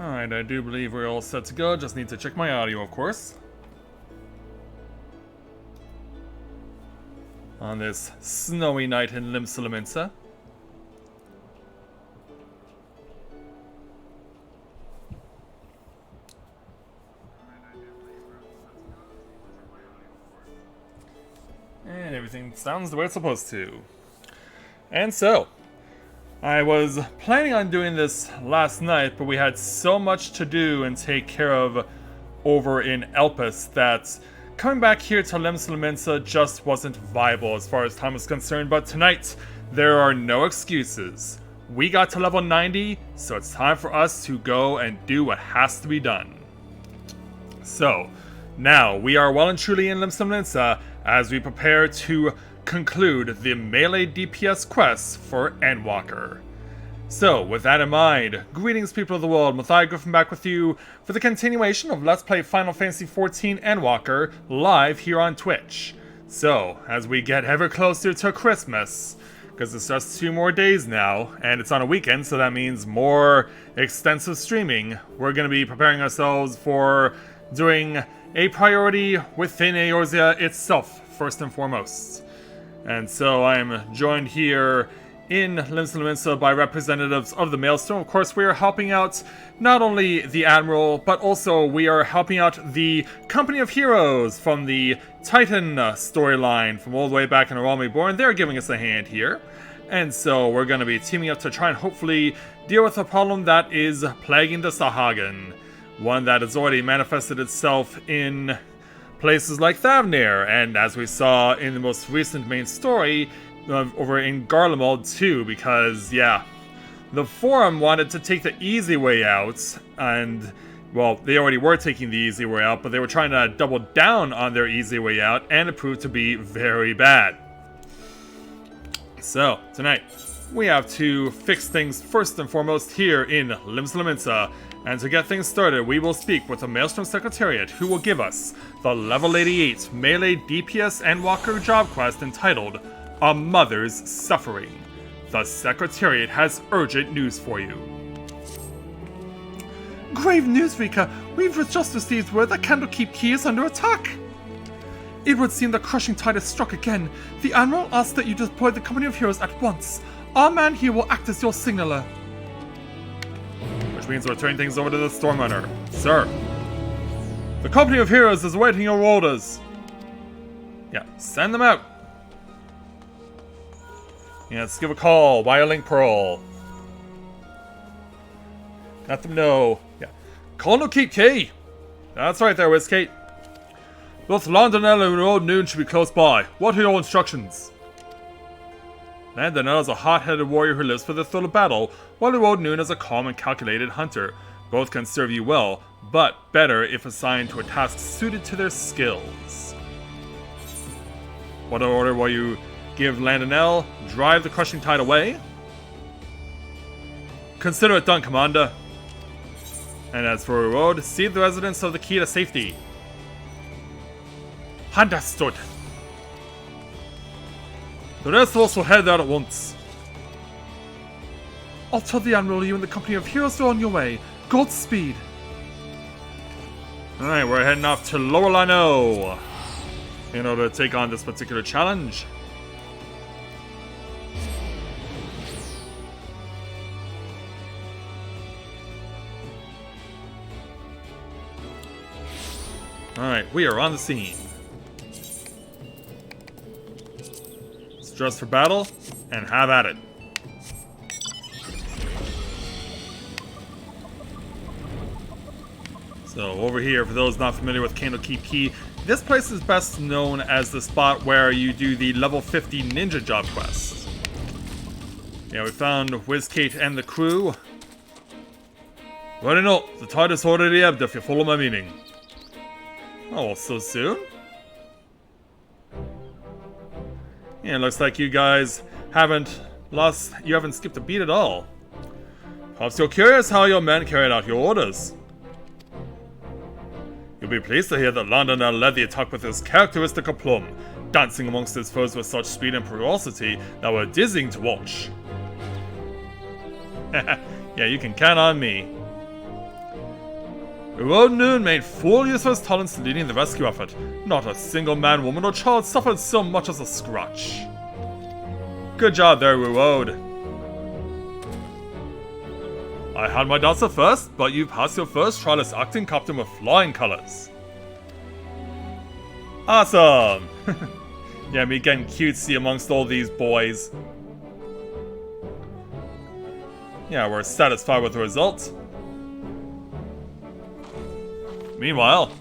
Alright, I do believe we're all set to go. Just need to check my audio, of course. On this snowy night in Limsa. And everything sounds the way it's supposed to. And so, I was planning on doing this last night, but we had so much to do and take care of over in Elpis that coming back here to Limsa just wasn't viable as far as time was concerned. But tonight, there are no excuses. We got to level 90, so it's time for us to go and do what has to be done. So, now we are well and truly in Limsa as we prepare to conclude the melee DPS quest for Endwalker. So, with that in mind, greetings people of the world, Matthias Griffin back with you for the continuation of Let's Play Final Fantasy XIV Endwalker live here on Twitch. So, as we get ever closer to Christmas, because it's just 2 more days now, and it's on a weekend, so that means more extensive streaming, we're going to be preparing ourselves for doing a priority within Eorzea itself, first and foremost. And so I'm joined here in Limsa by representatives of the Maelstrom. Of course, we are helping out not only the Admiral, but also we are helping out the Company of Heroes from the Titan storyline from all the way back in Reborn. They're giving us a hand here. And so we're going to be teaming up to try and hopefully deal with a problem that is plaguing the Sahagin. One that has already manifested itself in places like Thavnir, and as we saw in the most recent main story, over in Garlemald too, because, yeah, the Forum wanted to take the easy way out, and, well, they already were taking the easy way out, but they were trying to double down on their easy way out, and it proved to be very bad. So, tonight, we have to fix things first and foremost here in Limsa. And to get things started, we will speak with the Maelstrom Secretariat, who will give us the level 88 melee DPS Endwalker job quest entitled A Mother's Suffering. The Secretariat has urgent news for you. Grave news, Rika. We've just received word that Candlekeep Key is under attack. It would seem the crushing tide has struck again. The Admiral asks that you deploy the Company of Heroes at once. Our man here will act as your signaler. Which means we're turning things over to the Stormrunner. Sir, the Company of Heroes is awaiting your orders. Yeah, send them out. Yeah, let's give a call via Link Pearl. Let them know. Yeah, Candlekeep Key. That's right there, Wizkate. Both Landonella and Old Noon should be close by. What are your instructions? Landonella is a hot-headed warrior who lives for the thrill of battle, while Old Noon is a calm and calculated hunter. Both can serve you well, but better if assigned to a task suited to their skills. What order will you give Landonella? Drive the crushing tide away? Consider it done, Commander. And as for Road, cede the residents of the key to safety. Understood. The rest of us will head out at once. I'll tell the Admiral you and the Company of Heroes are on your way. Godspeed. Alright, we're heading off to Lower Lino in order to take on this particular challenge. Alright, we are on the scene. Dress for battle, and have at it. So over here, for those not familiar with Candlekeep Key, this place is best known as the spot where you do the level 50 ninja job quest. Yeah, we found Wizkate and the crew. Running up, the tide is already ebbed if you follow my meaning. Oh, so soon? Yeah, it looks like you guys haven't skipped a beat at all. Perhaps you're curious how your men carried out your orders. You'll be pleased to hear that Landonella led the attack with his characteristic aplomb, dancing amongst his foes with such speed and ferocity that were dizzying to watch. Yeah, you can count on me. Reborn made full use of his talents leading the rescue effort. Not a single man, woman, or child suffered so much as a scratch. Good job there, Reborn. I had my doubts at first, but you passed your first trial as acting captain with flying colors. Awesome! Yeah, me getting cutesy amongst all these boys. Yeah, we're satisfied with the result. Meanwhile,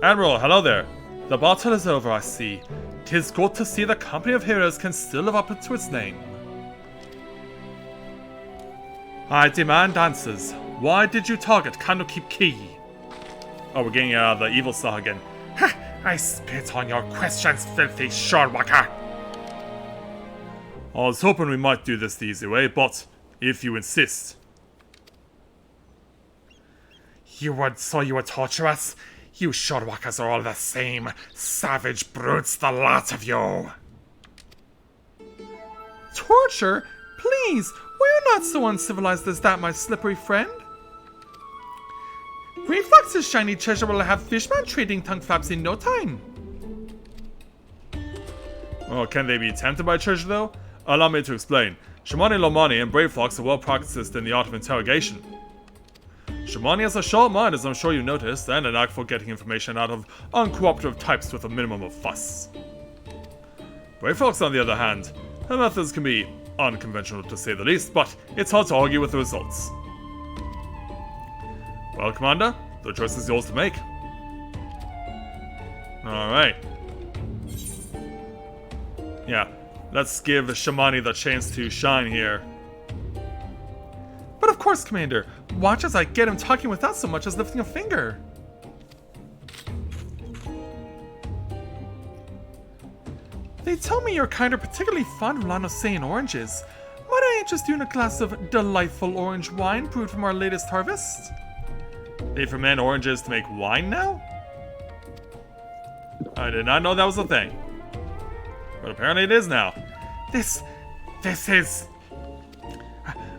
Admiral, hello there. The battle is over, I see. 'Tis good to see the company of heroes can still live up to its name. I demand answers. Why did you target Candlekeep Key? Oh, we're getting the evil star again. Ha! I spit on your questions, filthy Shorewalker! I was hoping we might do this the easy way, but if you insist. You would torture us? You Shorewalkers are all the same. Savage brutes, the lot of you. Torture? Please, we're not so uncivilized as that, my slippery friend. Great Fox's shiny treasure will have Fishman trading tongue flaps in no time. Oh, can they be tempted by treasure though? Allow me to explain. Shamani Lomani and Brave Fox are well practiced in the art of interrogation. Shamani has a sharp mind, as I'm sure you noticed, and an knack for getting information out of uncooperative types with a minimum of fuss. Brave Fox, on the other hand, her methods can be unconventional to say the least, but it's hard to argue with the results. Well, Commander, the choice is yours to make. Alright. Yeah, let's give Shamani the chance to shine here. But of course, Commander. Watch as I get him talking without so much as lifting a finger. They tell me you're kind of particularly fond of Lanosean oranges. Might I interest you in a glass of delightful orange wine brewed from our latest harvest? They ferment oranges to make wine now? I did not know that was a thing. But apparently it is now. This is...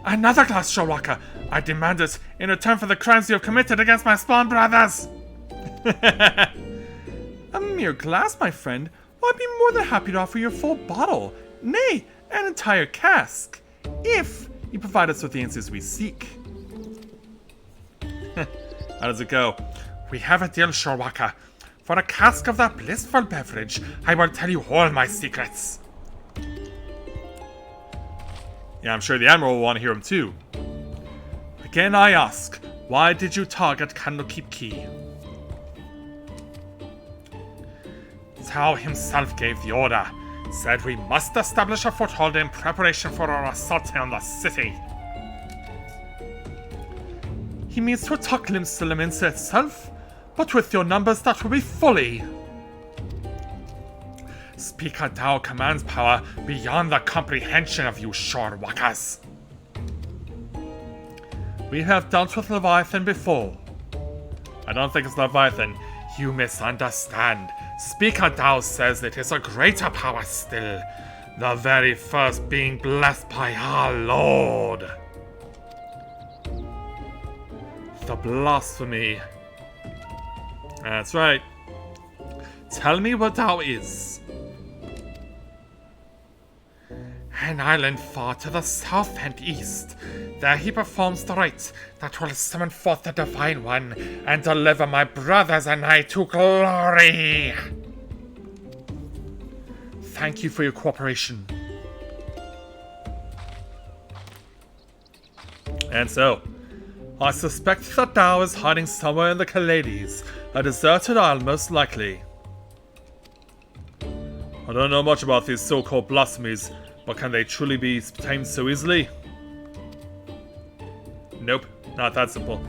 another glass, Shorewalker. I demand it in return for the crimes you have committed against my spawn brothers. A mere glass, my friend. Well, I'd be more than happy to offer you a full bottle. Nay, an entire cask. If you provide us with the answers we seek. How does it go? We have a deal, Shorewalker. For a cask of that blissful beverage, I will tell you all my secrets. Yeah, I'm sure the Admiral will want to hear him too. Again I ask, why did you target Candlekeep Key? Tao himself gave the order. Said we must establish a foothold in preparation for our assault on the city. He means to attack Limsa itself, but with your numbers that will be fully. Speaker Dao commands power beyond the comprehension of you Shorewalkers. We have dealt with Leviathan before. I don't think it's Leviathan. You misunderstand. Speaker Dao says it is a greater power still. The very first being blessed by our Lord. The blasphemy. That's right. Tell me what Dao is. An island far to the south and east. There he performs the rite that will summon forth the Divine One and deliver my brothers and I to glory. Thank you for your cooperation. And so, I suspect that Dao is hiding somewhere in the Kalades, a deserted isle most likely. I don't know much about these so-called blasphemies, but can they truly be tamed so easily? Nope, not that simple.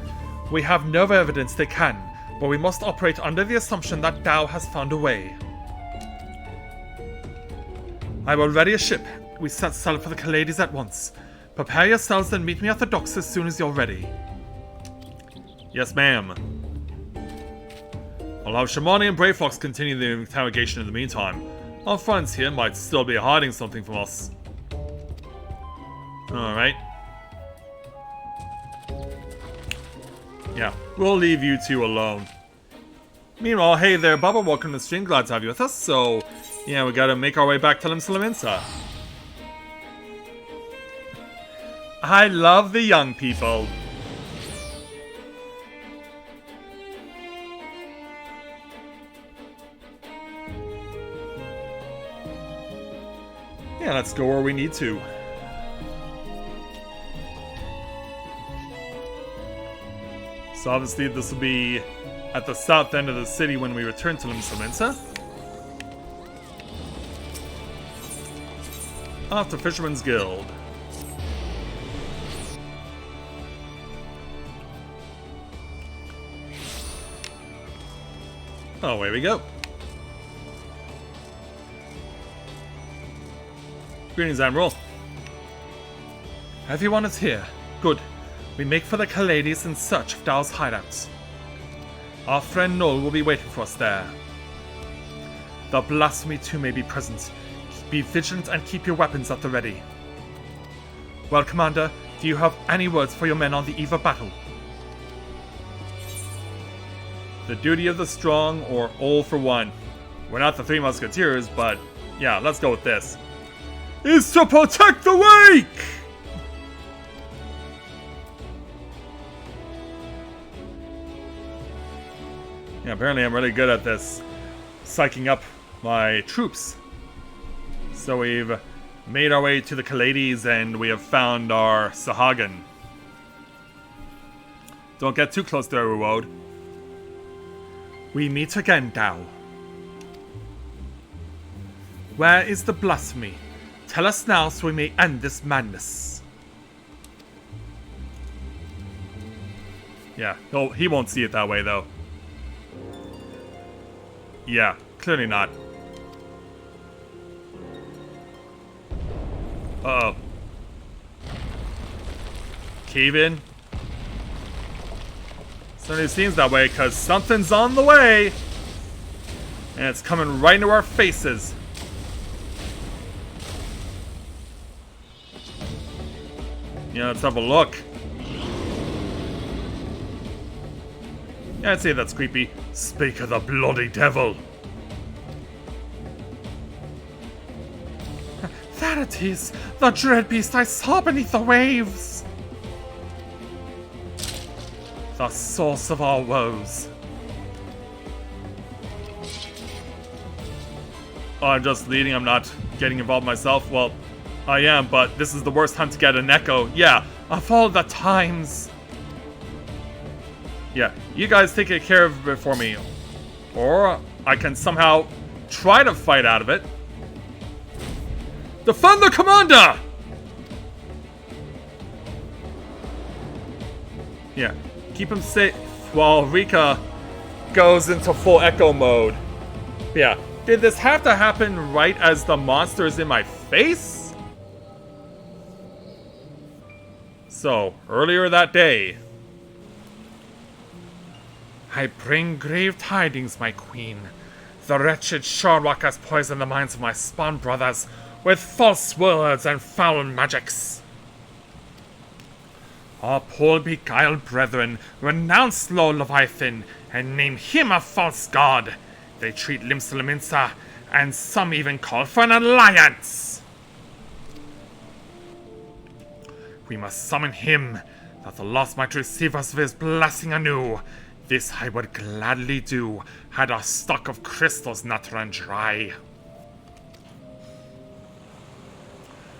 We have no evidence they can, but we must operate under the assumption that Dao has found a way. I will ready a ship. We set sail for the Kalades at once. Prepare yourselves and meet me at the docks as soon as you're ready. Yes, ma'am. I'll have Shamani and Brave Fox continue the interrogation in the meantime. Our friends here might still be hiding something from us. Alright. Yeah, we'll leave you two alone. Meanwhile, hey there, Bubba, welcome to the stream. Glad to have you with us. So, yeah, we gotta make our way back to Limsa. I love the young people. Yeah, let's go where we need to. So obviously this will be at the south end of the city when we return to Limsa. Off to Fisherman's Guild. Oh, away we go. Greetings, Admiral. Everyone is here. Good. We make for the Kalades in search of Dao's hideouts. Our friend Null will be waiting for us there. The Blasphemy too may be present. Be vigilant and keep your weapons at the ready. Well, Commander, do you have any words for your men on the eve of battle? The duty of the strong, or all for one. We're not the Three Musketeers, but yeah, let's go with this. Is to protect the weak! Yeah, apparently I'm really good at this. Psyching up my troops. So we've made our way to the Kalades and we have found our Sahagin. Don't get too close to Erowode. We meet again, Dao. Where is the blasphemy? Tell us now so we may end this madness. Yeah, he won't see it that way though. Yeah, clearly not. Uh-oh. Cave in? Certainly seems that way, because something's on the way! And it's coming right into our faces. Yeah, let's have a look. Yeah, I'd say that's creepy. Speak of the bloody devil. There it is! The dread beast I saw beneath the waves! The source of our woes. Oh, I'm just leading, I'm not getting involved myself. Well, I am, but this is the worst time to get an echo. Yeah, of all the times. Yeah, you guys take care of it for me. Or I can somehow try to fight out of it. Defend the commander! Yeah, keep him safe while Rika goes into full echo mode. Yeah, did this have to happen right as the monster is in my face? So, earlier that day. I bring grave tidings, my queen. The wretched Sharwalk has poisoned the minds of my spawn brothers with false words and foul magics. Our poor beguiled brethren renounce Lord Leviathan and name him a false god. They treat Limsa, and some even call for an alliance. We must summon him, that the lost might receive us with his blessing anew. This I would gladly do, had our stock of crystals not run dry.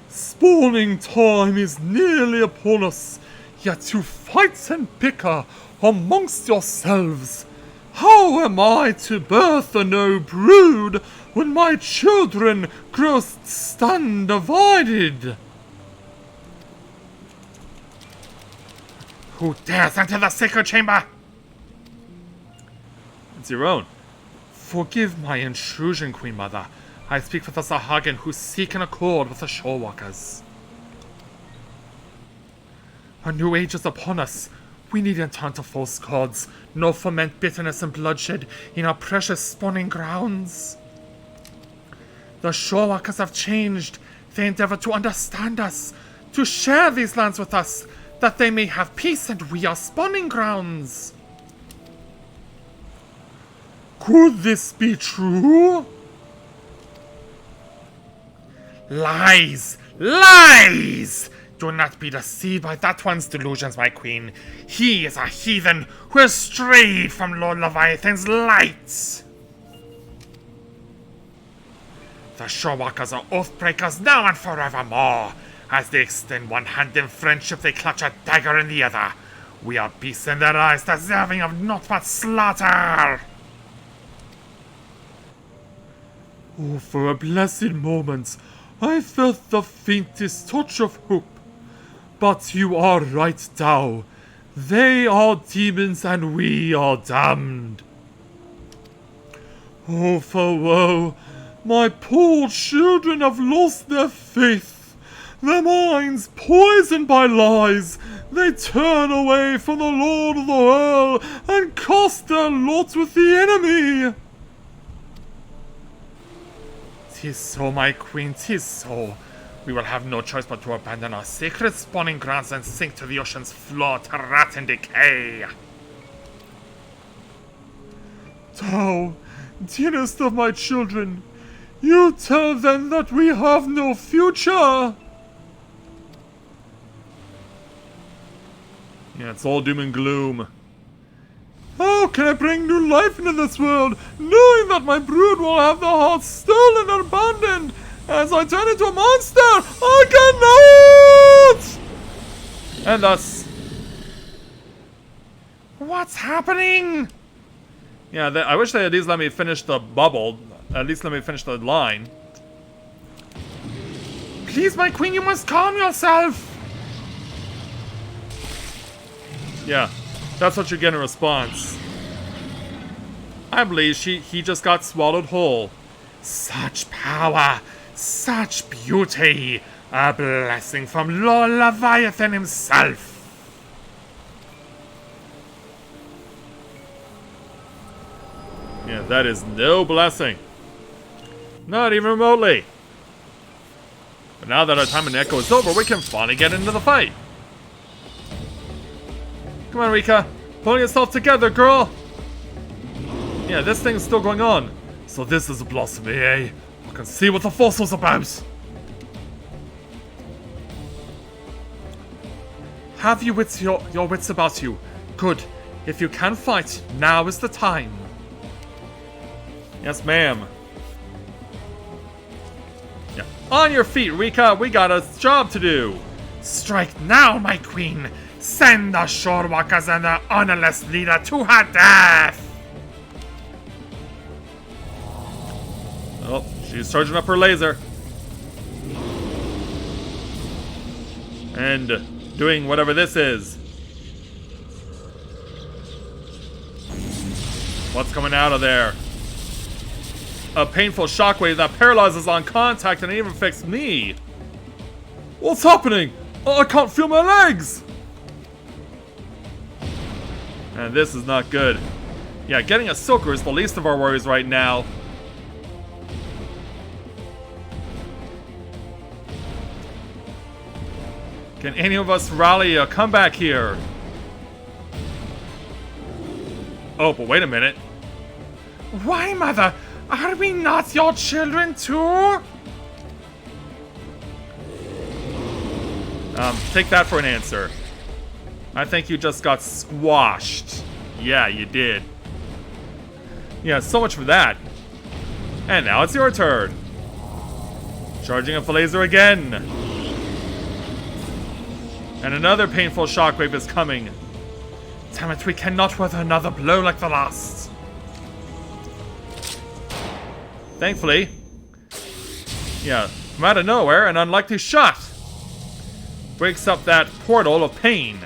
Spawning time is nearly upon us, yet you fight and bicker amongst yourselves. How am I to birth a no brood when my children grow stand divided? Who dares enter the sacred chamber? It's your own. Forgive my intrusion, Queen Mother. I speak for the Sahagin who seek an accord with the Shorewalkers. A new age is upon us. We needn't turn to false gods, nor foment bitterness and bloodshed in our precious spawning grounds. The Shorewalkers have changed. They endeavor to understand us, to share these lands with us. that they may have peace and we are spawning grounds. Could this be true? Lies! Lies! Do not be deceived by that one's delusions, my queen. He is a heathen who has strayed from Lord Leviathan's light. The Shorewalkers are oathbreakers now and forevermore. As they extend one hand in friendship, they clutch a dagger in the other. We are beasts in their eyes, deserving of naught but slaughter. Oh, for a blessed moment, I felt the faintest touch of hope. But you are right, Tao. They are demons and we are damned. Oh, for woe, my poor children have lost their faith. Their minds poisoned by lies. They turn away from the Lord of the World and cast their lot with the enemy. 'Tis so, my queen, 'tis so. We will have no choice but to abandon our sacred spawning grounds and sink to the ocean's floor to rot and decay. Tao, dearest of my children, you tell them that we have no future. Yeah, it's all doom and gloom. How can I bring new life into this world, knowing that my brood will have their hearts stolen and abandoned? As I turn into a monster, I cannot! And thus... What's happening? Yeah, I wish they at least let me finish the bubble. At least let me finish the line. Please, my queen, you must calm yourself! Yeah, that's what you get in response. I believe he just got swallowed whole. Such power! Such beauty! A blessing from Lord Leviathan himself! Yeah, that is no blessing. Not even remotely. But now that our time in Echo is over, we can finally get into the fight. Come on, Rika. Pulling yourself together, girl! Yeah, this thing's still going on. So this is a Blossom, eh? I can see what the force was about. Have you your wits about you? Good. If you can fight, now is the time. Yes, ma'am. Yeah. On your feet, Rika. We got a job to do. Strike now, my queen. Send the Shorewalkers and the honorless leader to her death. Oh, she's charging up her laser. And doing whatever this is. What's coming out of there? A painful shockwave that paralyzes on contact and even affects me. What's happening? I can't feel my legs. And this is not good. Yeah, getting a soaker is the least of our worries right now. Can any of us rally a comeback here? Oh, but wait a minute. Why, Mother? Are we not your children too? Take that for an answer. I think you just got squashed. Yeah, you did. Yeah, so much for that. And now it's your turn. Charging up the laser again. And another painful shockwave is coming. Damn it, we cannot weather another blow like the last. Thankfully, yeah, from out of nowhere, an unlikely shot breaks up that portal of pain.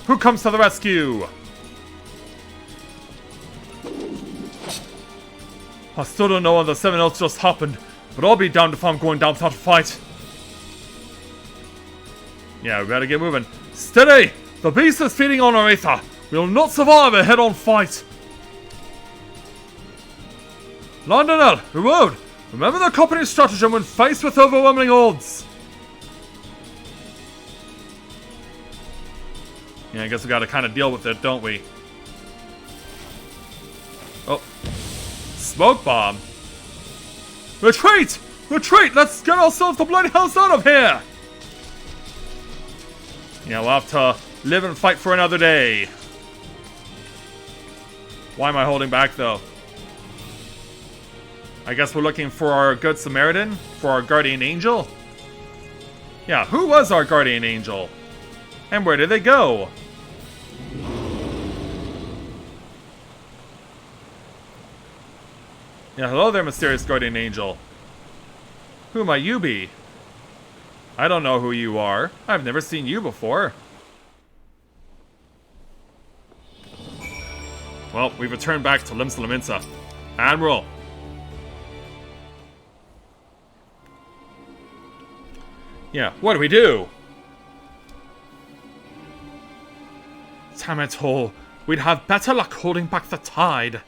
Who comes to the rescue? I still don't know what the 7 else just happened, but I'll be damned if I'm going down without a fight. Yeah, we better get moving. Steady! The beast is feeding on our ether. We will not survive a head-on fight. Londonel, Reborn, remember the company's stratagem when faced with overwhelming odds. Yeah, I guess we gotta kind of deal with it, don't we? Oh. Smoke bomb? Retreat! Retreat! Let's get ourselves the bloody house out of here! Yeah, we'll have to live and fight for another day. Why am I holding back, though? I guess we're looking for our good Samaritan? For our guardian angel? Yeah, who was our guardian angel? And where did they go? Yeah, hello there, mysterious guardian angel. Who might you be? I don't know who you are. I've never seen you before. Well, we've returned back to Limsa Laminsa. Admiral. Yeah, what do we do? Damn it all. We'd have better luck holding back the tide.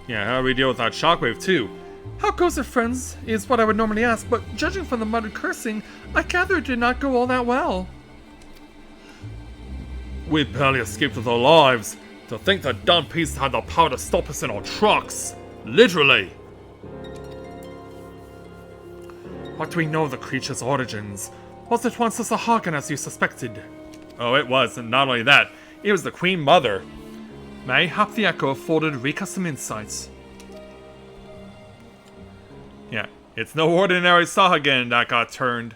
Yeah, how do we deal with that shockwave too? How goes it, friends, is what I would normally ask, but judging from the muttered cursing, I gather it did not go all that well. We barely escaped with our lives. To think that dumb beast had the power to stop us in our tracks. Literally. What do we know of the creature's origins? Was it once a Sahagin as you suspected? Oh, it was, and not only that, it was the Queen Mother. Mayhap the Echo afforded Rika some insights. Yeah, it's no ordinary Sahagin that got turned.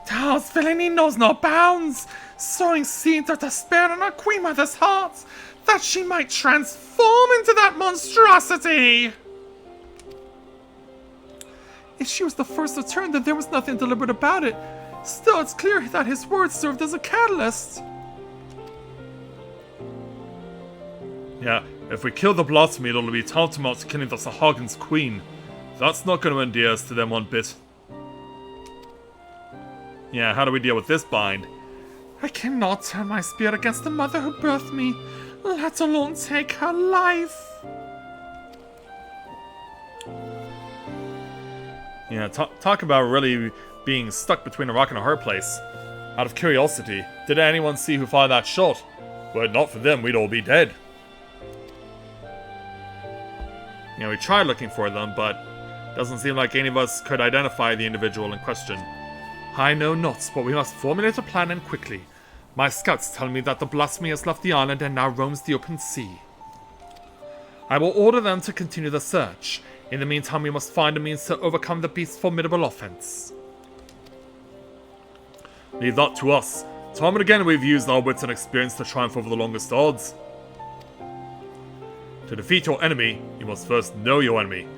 Tao's villainy knows no bounds, sowing seeds of despair in our Queen Mother's heart, that she might transform into that monstrosity! If she was the first to turn, then there was nothing deliberate about it. Still, it's clear that his words served as a catalyst. Yeah, if we kill the Blossom, it'll be tantamount to killing the Sahagin's queen. That's not going to endear us to them one bit. Yeah, how do we deal with this bind? I cannot turn my spear against the mother who birthed me, let alone take her life. Yeah, talk about really being stuck between a rock and a hard place. Out of curiosity, did anyone see who fired that shot? Were it not for them, we'd all be dead. Yeah, we tried looking for them, but doesn't seem like any of us could identify the individual in question. I know not, but we must formulate a plan and quickly. My scouts tell me that the Blasphemy has left the island and now roams the open sea. I will order them to continue the search. In the meantime, we must find a means to overcome the beast's formidable offense. Leave that to us. Time and again we've used our wits and experience to triumph over the longest odds. To defeat your enemy, you must first know your enemy.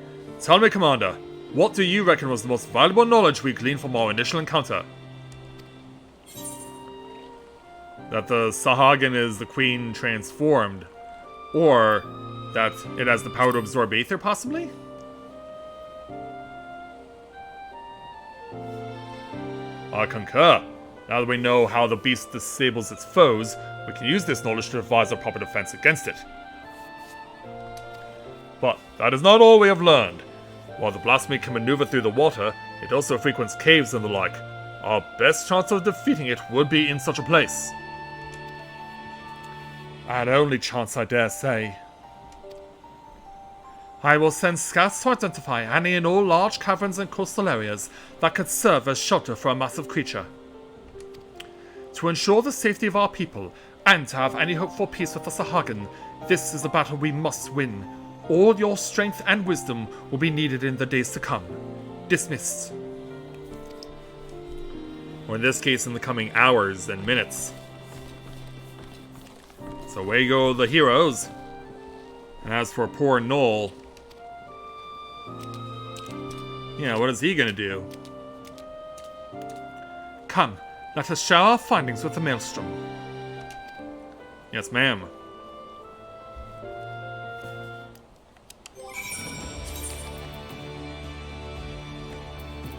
Tell me, Commander, what do you reckon was the most valuable knowledge we gleaned from our initial encounter? That the Sahagin is the Queen transformed. Or that it has the power to absorb Aether, possibly? I concur. Now that we know how the beast disables its foes, we can use this knowledge to devise a proper defense against it. But that is not all we have learned. While the Blasphemy can maneuver through the water, it also frequents caves and the like. Our best chance of defeating it would be in such a place. Our only chance, I dare say. I will send scouts to identify any and all large caverns and coastal areas that could serve as shelter for a massive creature. To ensure the safety of our people, and to have any hope for peace with the Sahagin, this is a battle we must win. All your strength and wisdom will be needed in the days to come. Dismissed. Or in this case, in the coming hours and minutes. So away go the heroes. And as for poor Noel... yeah, what is he gonna do? Come, let us share our findings with the Maelstrom. Yes, ma'am.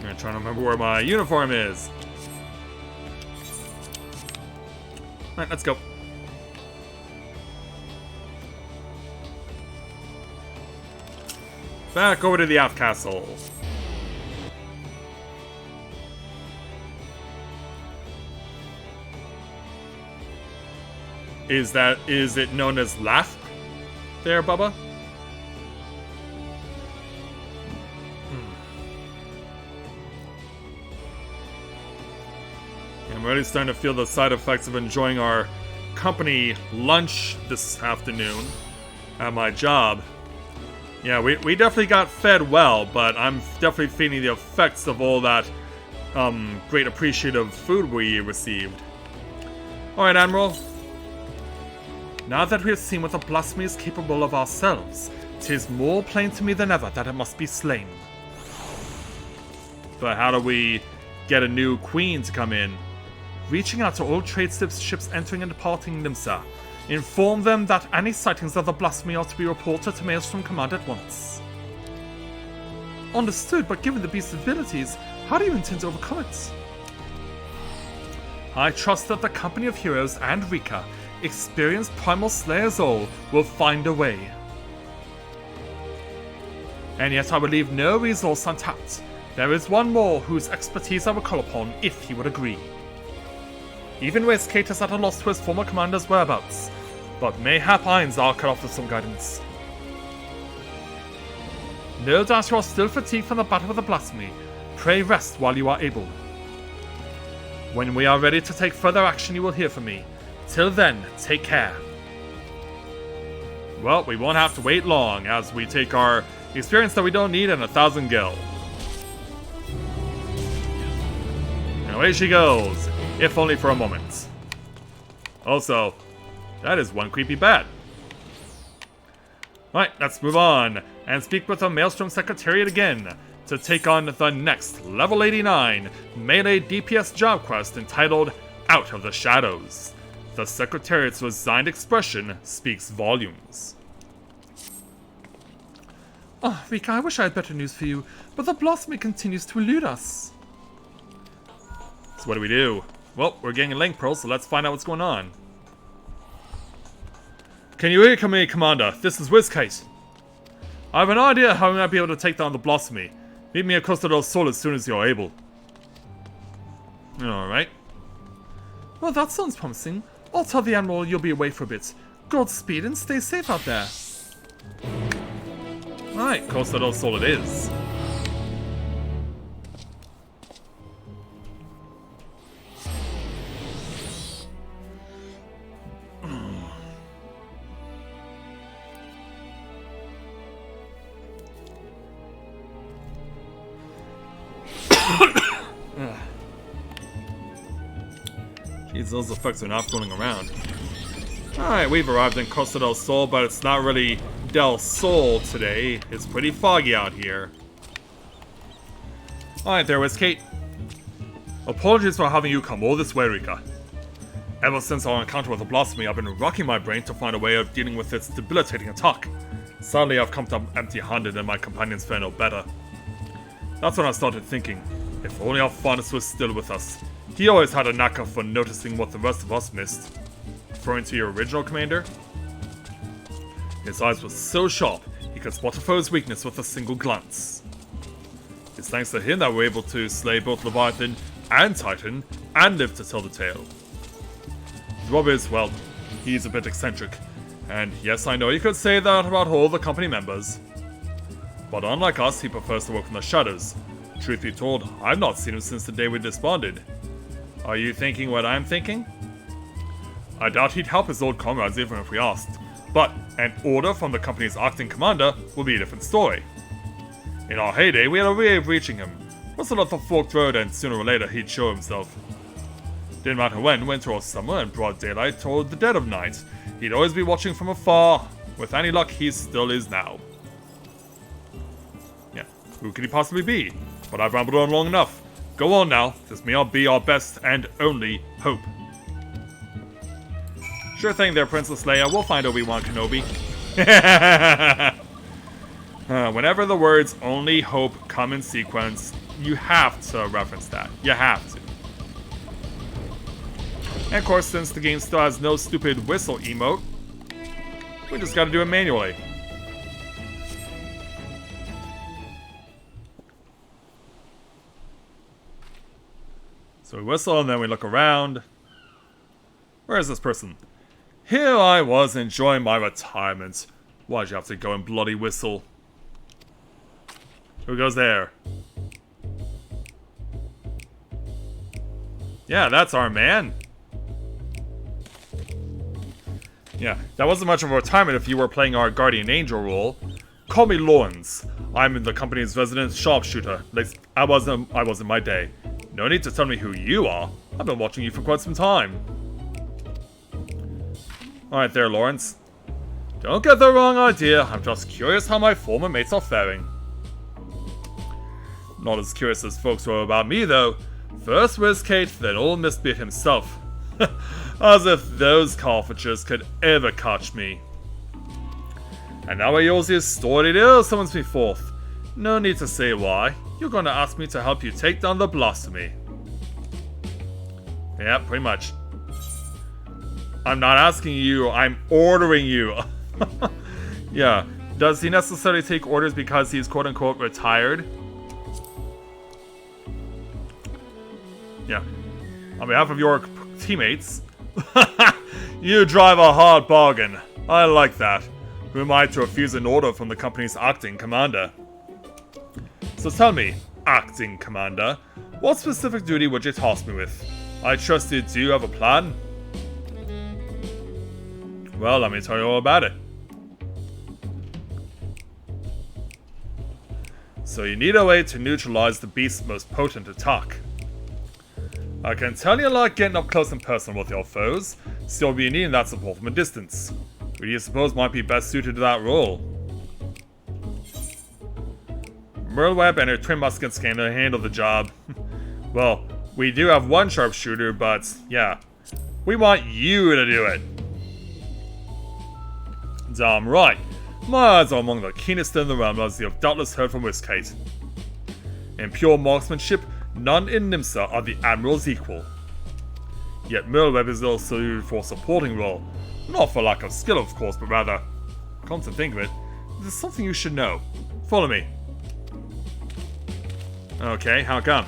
I'm trying to remember where my uniform is. Alright, let's go. Back over to the Aft Castle. Is it known as Laugh? There, Bubba? I'm really starting to feel the side effects of enjoying our company lunch this afternoon at my job. Yeah, we definitely got fed well, but I'm definitely feeling the effects of all that great appreciative food we received. Alright, Admiral. Now that we have seen what the blasphemy is capable of ourselves, 'tis more plain to me than ever that it must be slain. But how do we get a new queen to come in? Reaching out to all trade ships entering and departing Nimsa, inform them that any sightings of the blasphemy are to be reported to Maelstrom Command at once. Understood, but given the beast's abilities, how do you intend to overcome it? I trust that the company of heroes and Rika, experienced primal slayers all, will find a way. And yet I will leave no resource untapped. There is one more whose expertise I will call upon if he would agree. Even Westkate is at a loss to his former commander's whereabouts, but mayhap Ironsar could offer some guidance. No doubt you are still fatigued from the battle with the blasphemy. Pray rest while you are able. When we are ready to take further action, you will hear from me. Till then, take care. Well, we won't have to wait long as we take our experience that we don't need and 1,000 gil. And away she goes, if only for a moment. Also, that is one creepy bat. Alright, let's move on and speak with the Maelstrom Secretariat again to take on the next level 89 melee DPS job quest entitled Out of the Shadows. The Secretariat's resigned expression speaks volumes. Ah, Rika, I wish I had better news for you, but the blasphemy continues to elude us. So what do we do? Well, we're getting a link pearl, so let's find out what's going on. Can you hear me, Commander? This is Wizkate. I have an idea how we might be able to take down the blasphemy. Meet me at Costa del Sol as soon as you're able. Alright. Well, that sounds promising. I'll tell the Admiral you'll be away for a bit. Godspeed and stay safe out there. Alright, Costa del Sol it is. Jeez, those effects are not fooling around. Alright, we've arrived in Costa del Sol, but it's not really Del Sol today. It's pretty foggy out here. Alright there, Wizkate. Apologies for having you come all this way, Rika. Ever since our encounter with the blasphemy, I've been racking my brain to find a way of dealing with its debilitating attack. Sadly, I've come up empty-handed and my companions fare no better. That's when I started thinking, if only our Farnus was still with us. He always had a knack for noticing what the rest of us missed. Referring to your original commander? His eyes were so sharp, he could spot a foe's weakness with a single glance. It's thanks to him that we're able to slay both Leviathan and Titan, and live to tell the tale. Rob is, well, he's a bit eccentric. And yes, I know you could say that about all the company members. But unlike us, he prefers to work in the shadows. Truth be told, I've not seen him since the day we disbanded. Are you thinking what I'm thinking? I doubt he'd help his old comrades even if we asked. But an order from the company's acting commander will be a different story. In our heyday, we had a way of reaching him. Whistled up the forked road and sooner or later he'd show himself. Didn't matter when, winter or summer, in broad daylight toward the dead of night. He'd always be watching from afar. With any luck, he still is now. Yeah, who could he possibly be? But I've rambled on long enough. Go on now, this may all be our best and only hope. Sure thing there, Princess Leia, we'll find Obi-Wan Kenobi. Whenever the words only hope come in sequence, you have to reference that. You have to. And of course, since the game still has no stupid whistle emote, we just gotta do it manually. So we whistle and then we look around. Where is this person? Here I was enjoying my retirement. Why'd you have to go and bloody whistle? Who goes there? Yeah, that's our man. Yeah, that wasn't much of a retirement if you were playing our guardian angel role. Call me Lawrence. I'm the company's resident sharpshooter. At least I was in my day. No need to tell me who you are. I've been watching you for quite some time. Alright there, Lawrence. Don't get the wrong idea. I'm just curious how my former mates are faring. Not as curious as folks were about me, though. First Whiskate, then old Mistbeard himself. As if those Carfagers could ever catch me. And now Eosia's storied ill summons me forth. No need to say why. You're going to ask me to help you take down the blasphemy. Yeah, pretty much. I'm not asking you, I'm ordering you. Yeah, does he necessarily take orders because he's quote-unquote retired? Yeah. On behalf of your teammates, you drive a hard bargain. I like that. Who am I to refuse an order from the company's acting commander? So tell me, acting commander, what specific duty would you task me with? I trust you do have a plan? Well, let me tell you all about it. So you need a way to neutralize the beast's most potent attack. I can tell you like getting up close and personal with your foes, still be needing that support from a distance. Who do you suppose might be best suited to that role? Merlweb and her twin muskets can handle the job. Well, we do have one sharpshooter, but yeah, we want you to do it. Damn right. My eyes are among the keenest in the realm, as you have doubtless heard from Whiskate. In pure marksmanship, none in Nimsa are the Admiral's equal. Yet Merlweb is also suited for a supporting role. Not for lack of skill, of course, but rather, come to think of it, there's something you should know. Follow me. Okay, how come?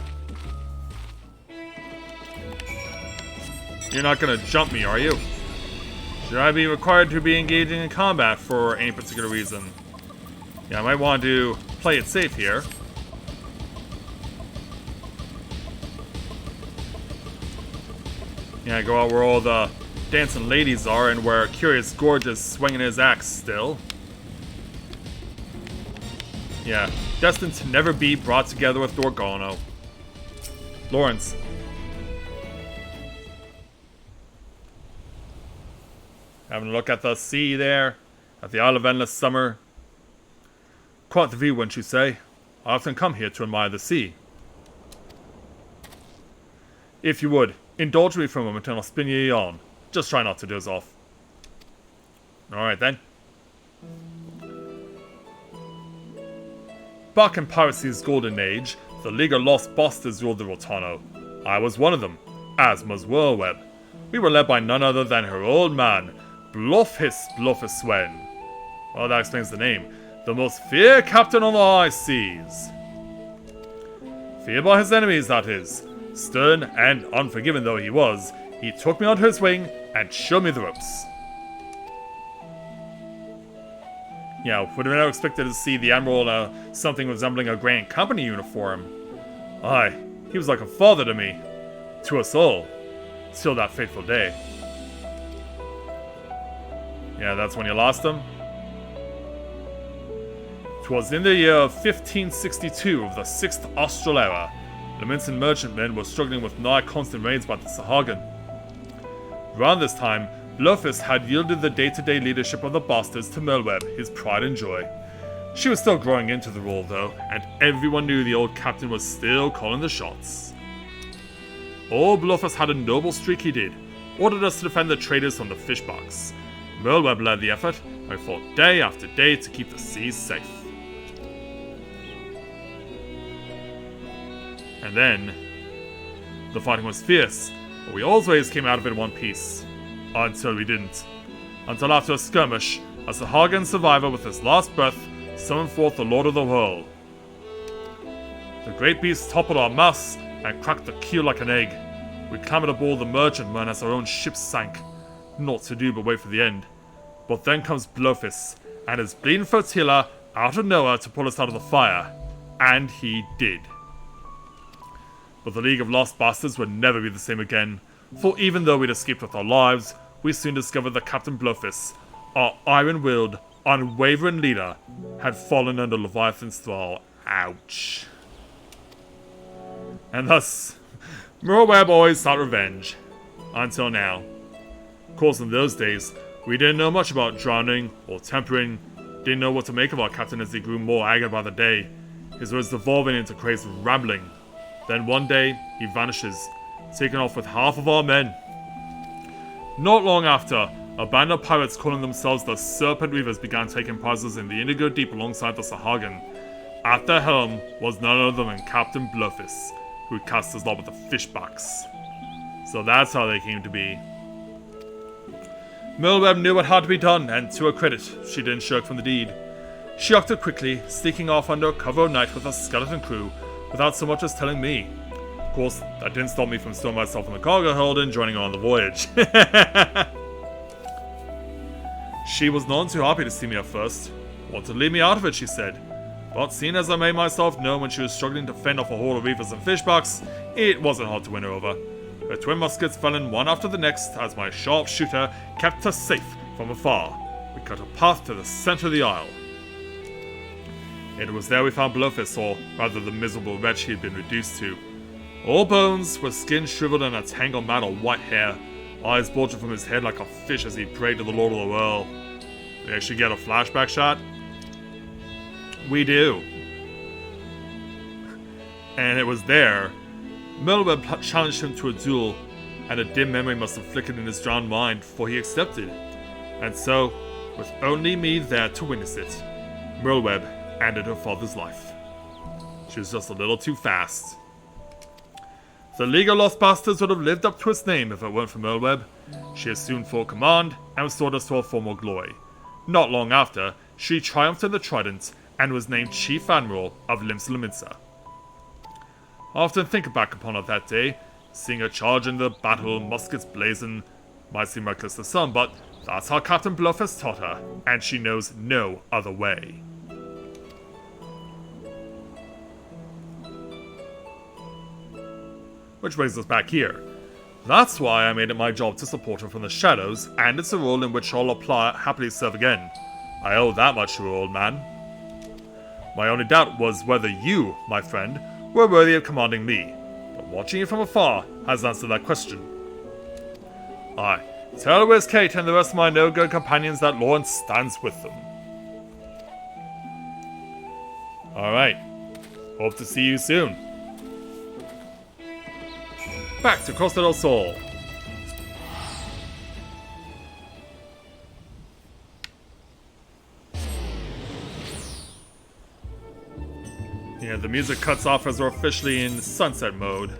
You're not gonna jump me, are you? Should I be required to be engaging in combat for any particular reason? Yeah, I might want to play it safe here. Yeah, go out where all the dancing ladies are and where Curious Gorge is swinging his axe still. Yeah, destined to never be brought together with Dorgano. Lawrence. Having a look at the sea there, at the Isle of Endless Summer. Quite the view, wouldn't you say? I often come here to admire the sea. If you would, indulge me for a moment and I'll spin you on. Just try not to doze off. Alright then. Back in piracy's golden age, the League of Lost Bastards ruled the Rotano. I was one of them, Asma's Whirlweb. We were led by none other than her old man, Blufiswen. Well, that explains the name. The most feared captain on the high seas. Feared by his enemies, that is. Stern and unforgiving though he was, he took me under his wing and showed me the ropes. Yeah, would have never expected to see the Admiral in something resembling a Grand Company uniform. Aye, he was like a father to me. To us all. Till that fateful day. Yeah, that's when you lost him? 'Twas in the year of 1562 of the 6th Austral Era. The Minton merchantmen were struggling with nigh constant raids by the Sahagin. Around this time, Blufis had yielded the day-to-day leadership of the Bastards to Merlweb, his pride and joy. She was still growing into the role though, and everyone knew the old captain was still calling the shots. Old Blufis had a noble streak he did, ordered us to defend the traders from the fishbox. Merlweb led the effort, and we fought day after day to keep the seas safe. And then, the fighting was fierce, but we always came out of it in one piece. Until we didn't. Until after a skirmish, a Sahagin survivor with his last breath summoned forth the Lord of the Whirl. The great beast toppled our masts and cracked the keel like an egg. We clambered aboard the merchantman as our own ship sank. naught to do but wait for the end. But then comes Blowfist and his bleeding flotilla out of nowhere to pull us out of the fire. And he did. But the League of Lost Bastards would never be the same again, for even though we'd escaped with our lives, we soon discovered that Captain Blowfist, our iron-willed, unwavering leader, had fallen under Leviathan's thrall. Ouch. And thus, Merlweb always sought revenge. Until now. Of course, in those days, we didn't know much about drowning or tempering, didn't know what to make of our captain as he grew more haggard by the day, his words devolving into crazed rambling. Then one day, he vanishes, taken off with half of our men. Not long after, a band of pirates calling themselves the Serpent Reavers began taking prizes in the Indigo Deep alongside the Sahagin. At their helm was none other than Captain Blowfist, who cast his lot with the fishbacks. So that's how they came to be. Merlweb knew what had to be done, and to her credit, she didn't shirk from the deed. She acted quickly, sneaking off under cover of night with a skeleton crew, without so much as telling me. Of course, that didn't stop me from stowing myself in the cargo hold and joining her on the voyage. She was none too happy to see me at first. Wanted to leave me out of it, she said. But seeing as I made myself known when she was struggling to fend off a horde of reavers and fishbacks, it wasn't hard to win her over. Her twin muskets fell in one after the next as my sharpshooter kept her safe from afar. We cut a path to the center of the isle. It was there we found Blowfist, or rather the miserable wretch he had been reduced to. All bones, with skin shriveled and a tangled mat of white hair, eyes bulging from his head like a fish as he prayed to the Lord of the World. We actually get a flashback shot? We do. And it was there Merlweb challenged him to a duel, and a dim memory must have flickered in his drowned mind, for he accepted. And so, with only me there to witness it, Merlweb ended her father's life. She was just a little too fast. The League of Lost Bastards would have lived up to its name if it weren't for Merlweb. She assumed full command and restored us to our former glory. Not long after, she triumphed in the Trident and was named Chief Admiral of Limsa. I often think back upon it that day, seeing her charge in the battle, muskets blazing. Might seem reckless to some, but that's how Captain Blowfist taught her, and she knows no other way. Which brings us back here. That's why I made it my job to support her from the shadows, and it's a role in which I'll happily serve again. I owe that much to her, old man. My only doubt was whether you, my friend, were worthy of commanding me, but watching you from afar has answered that question. Aye, tell where's Kate and the rest of my no-good companions that Lawrence stands with them. Alright, hope to see you soon. Back to Costa del Sol. Yeah, the music cuts off as we're officially in sunset mode.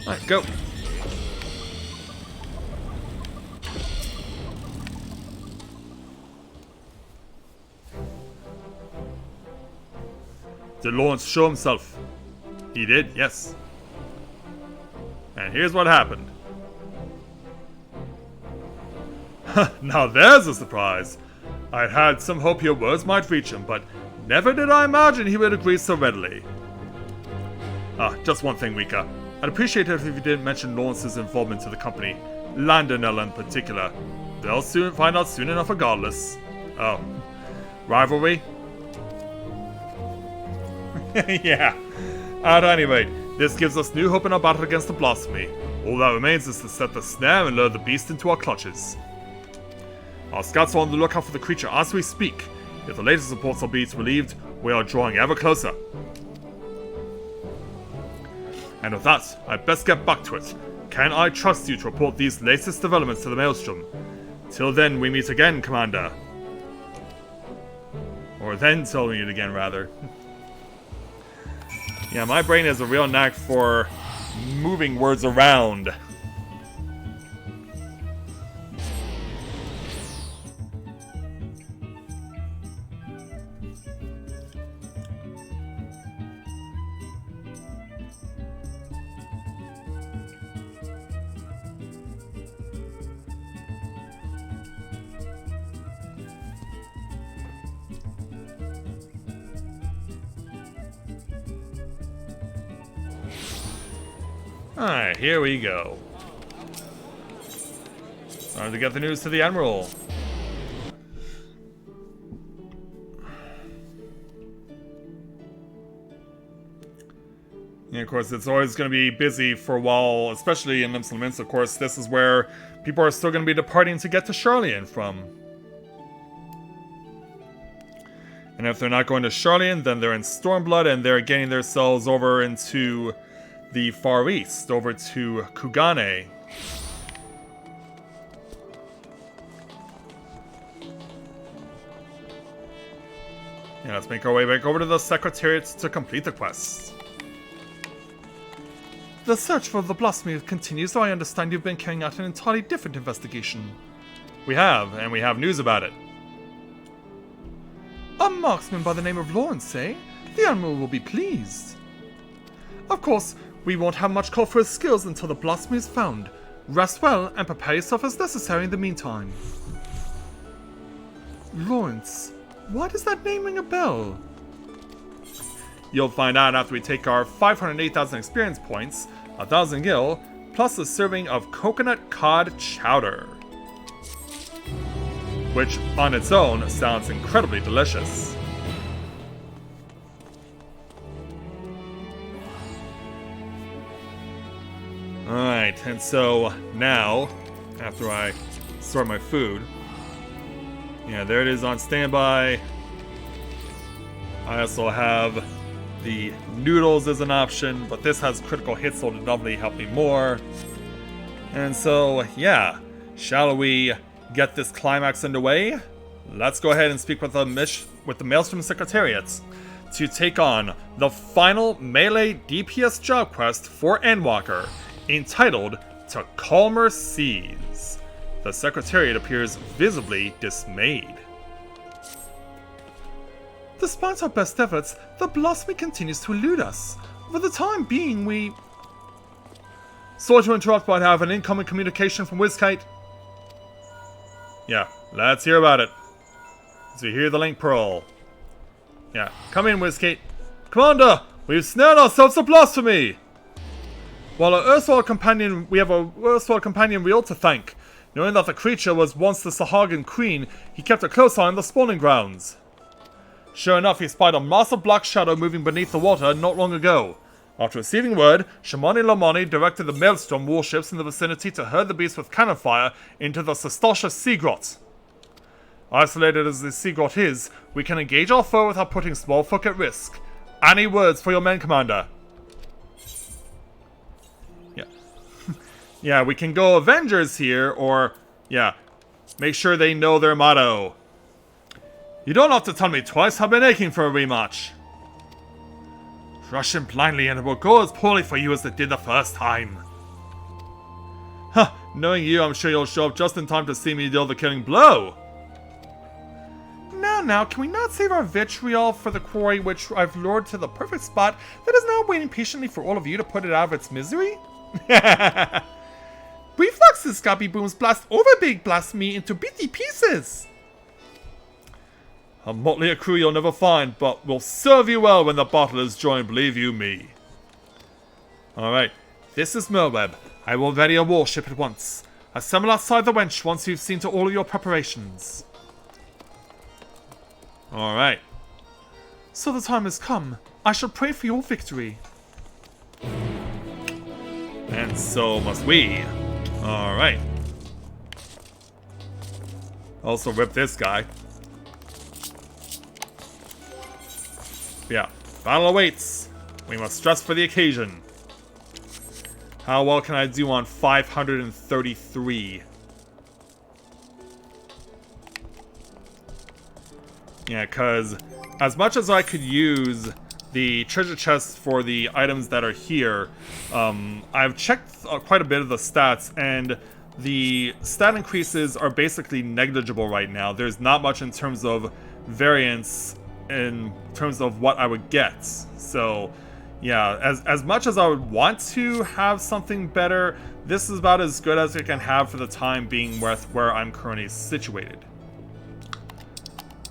Alright, go. Did Lawrence show himself? He did, yes. And here's what happened. Now there's a surprise. I'd had some hope your words might reach him, but never did I imagine he would agree so readily. Just one thing, Rika. I'd appreciate it if you didn't mention Lawrence's involvement to the company, Landonella in particular. They'll soon find out soon enough regardless. Oh. Rivalry? Yeah. At any rate, this gives us new hope in our battle against the blasphemy. All that remains is to set the snare and lure the beast into our clutches. Our scouts are on the lookout for the creature as we speak. If the latest reports are being relieved, we are drawing ever closer. And with that, I'd best get back to it. Can I trust you to report these latest developments to the Maelstrom? Till then, we meet again, Commander. Or then till we meet again, rather. Yeah, my brain has a real knack for moving words around. Alright, here we go. Time to get the news to the Admiral. And of course, it's always going to be busy for a while, especially in Limps and Limits. Of course, this is where people are still going to be departing to get to Charlian from. And if they're not going to Charlian, then they're in Stormblood, and they're getting themselves over into the Far East, over to Kugane. Yeah, let's make our way back over to the Secretariat to complete the quest. The search for the Blasphemy continues, though I understand you've been carrying out an entirely different investigation. We have, and we have news about it. A marksman by the name of Lawrence, eh? The Admiral will be pleased. Of course, we won't have much call for his skills until the Blasphemy is found. Rest well and prepare yourself as necessary in the meantime. Lawrence. Why does that name ring a bell? You'll find out after we take our 508,000 experience points, 1,000 gil, plus a serving of coconut cod chowder. Which, on its own, sounds incredibly delicious. Alright, and so now, after I sort my food, yeah, there it is on standby. I also have the noodles as an option, but this has critical hits, so it'll definitely help me more. And so, yeah, shall we get this climax underway? Let's go ahead and speak with the Maelstrom Secretariat to take on the final melee DPS job quest for Endwalker, entitled To Calmer Seas. The Secretariat appears visibly dismayed. Despite our best efforts, the Blasphemy continues to elude us. For the time being, we... Sorry to interrupt, but I have an incoming communication from WizKite. Yeah, let's hear about it. As we hear the link pearl. Yeah, come in, WizKite. Commander, we've snared ourselves a Blasphemy! While our erstwhile companion, we have a erstwhile companion we ought to thank. Knowing that the creature was once the Sahagan Queen, he kept a close eye on the spawning grounds. Sure enough, he spied a massive black shadow moving beneath the water not long ago. After receiving word, Shamani Lamani directed the Maelstrom warships in the vicinity to herd the beast with cannon fire into the Sestosha Sea Grot. Isolated as the Sea Grot is, we can engage our foe without putting small folk at risk. Any words for your men, Commander? Yeah. Yeah, we can go Avengers here, or, yeah, make sure they know their motto. You don't have to tell me twice, I've been aching for a rematch. Rush in blindly and it will go as poorly for you as it did the first time. Huh, knowing you, I'm sure you'll show up just in time to see me deal the killing blow. Now, can we not save our vitriol for the quarry which I've lured to the perfect spot that is now waiting patiently for all of you to put it out of its misery? Reflux this Scabby Booms blast over Big Blasphemy into bitty pieces! A motley crew you'll never find, but will serve you well when the battle is joined, believe you me. Alright, this is Merweb. I will ready a warship at once. Assemble outside the wench once you've seen to all of your preparations. Alright. So the time has come. I shall pray for your victory. And so must we. Alright. Also rip this guy. Yeah, battle awaits. We must dress for the occasion. How well can I do on 533? Yeah, because as much as I could use the treasure chests for the items that are here, I've checked quite a bit of the stats, and the stat increases are basically negligible right now. There's not much in terms of variance in terms of what I would get. So, yeah, as much as I would want to have something better, this is about as good as it can have for the time being with where I'm currently situated.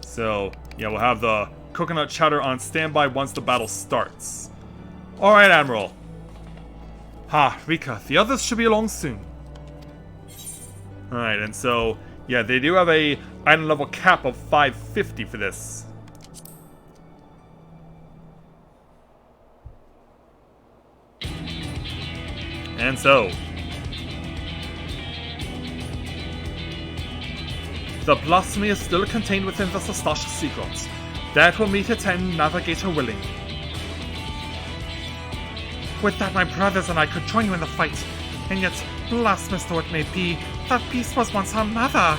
So, yeah, we'll have the coconut chowder on standby once the battle starts. Alright, Admiral. Ha, Rika, the others should be along soon. Alright, and so, yeah, they do have a item level cap of 550 for this. And so, the blasphemy is still contained within the Sastasha secrets. That will meet its end, Navigator willing. With that, my brothers and I could join you in the fight. And yet, blasphemous though it may be, that beast was once our mother.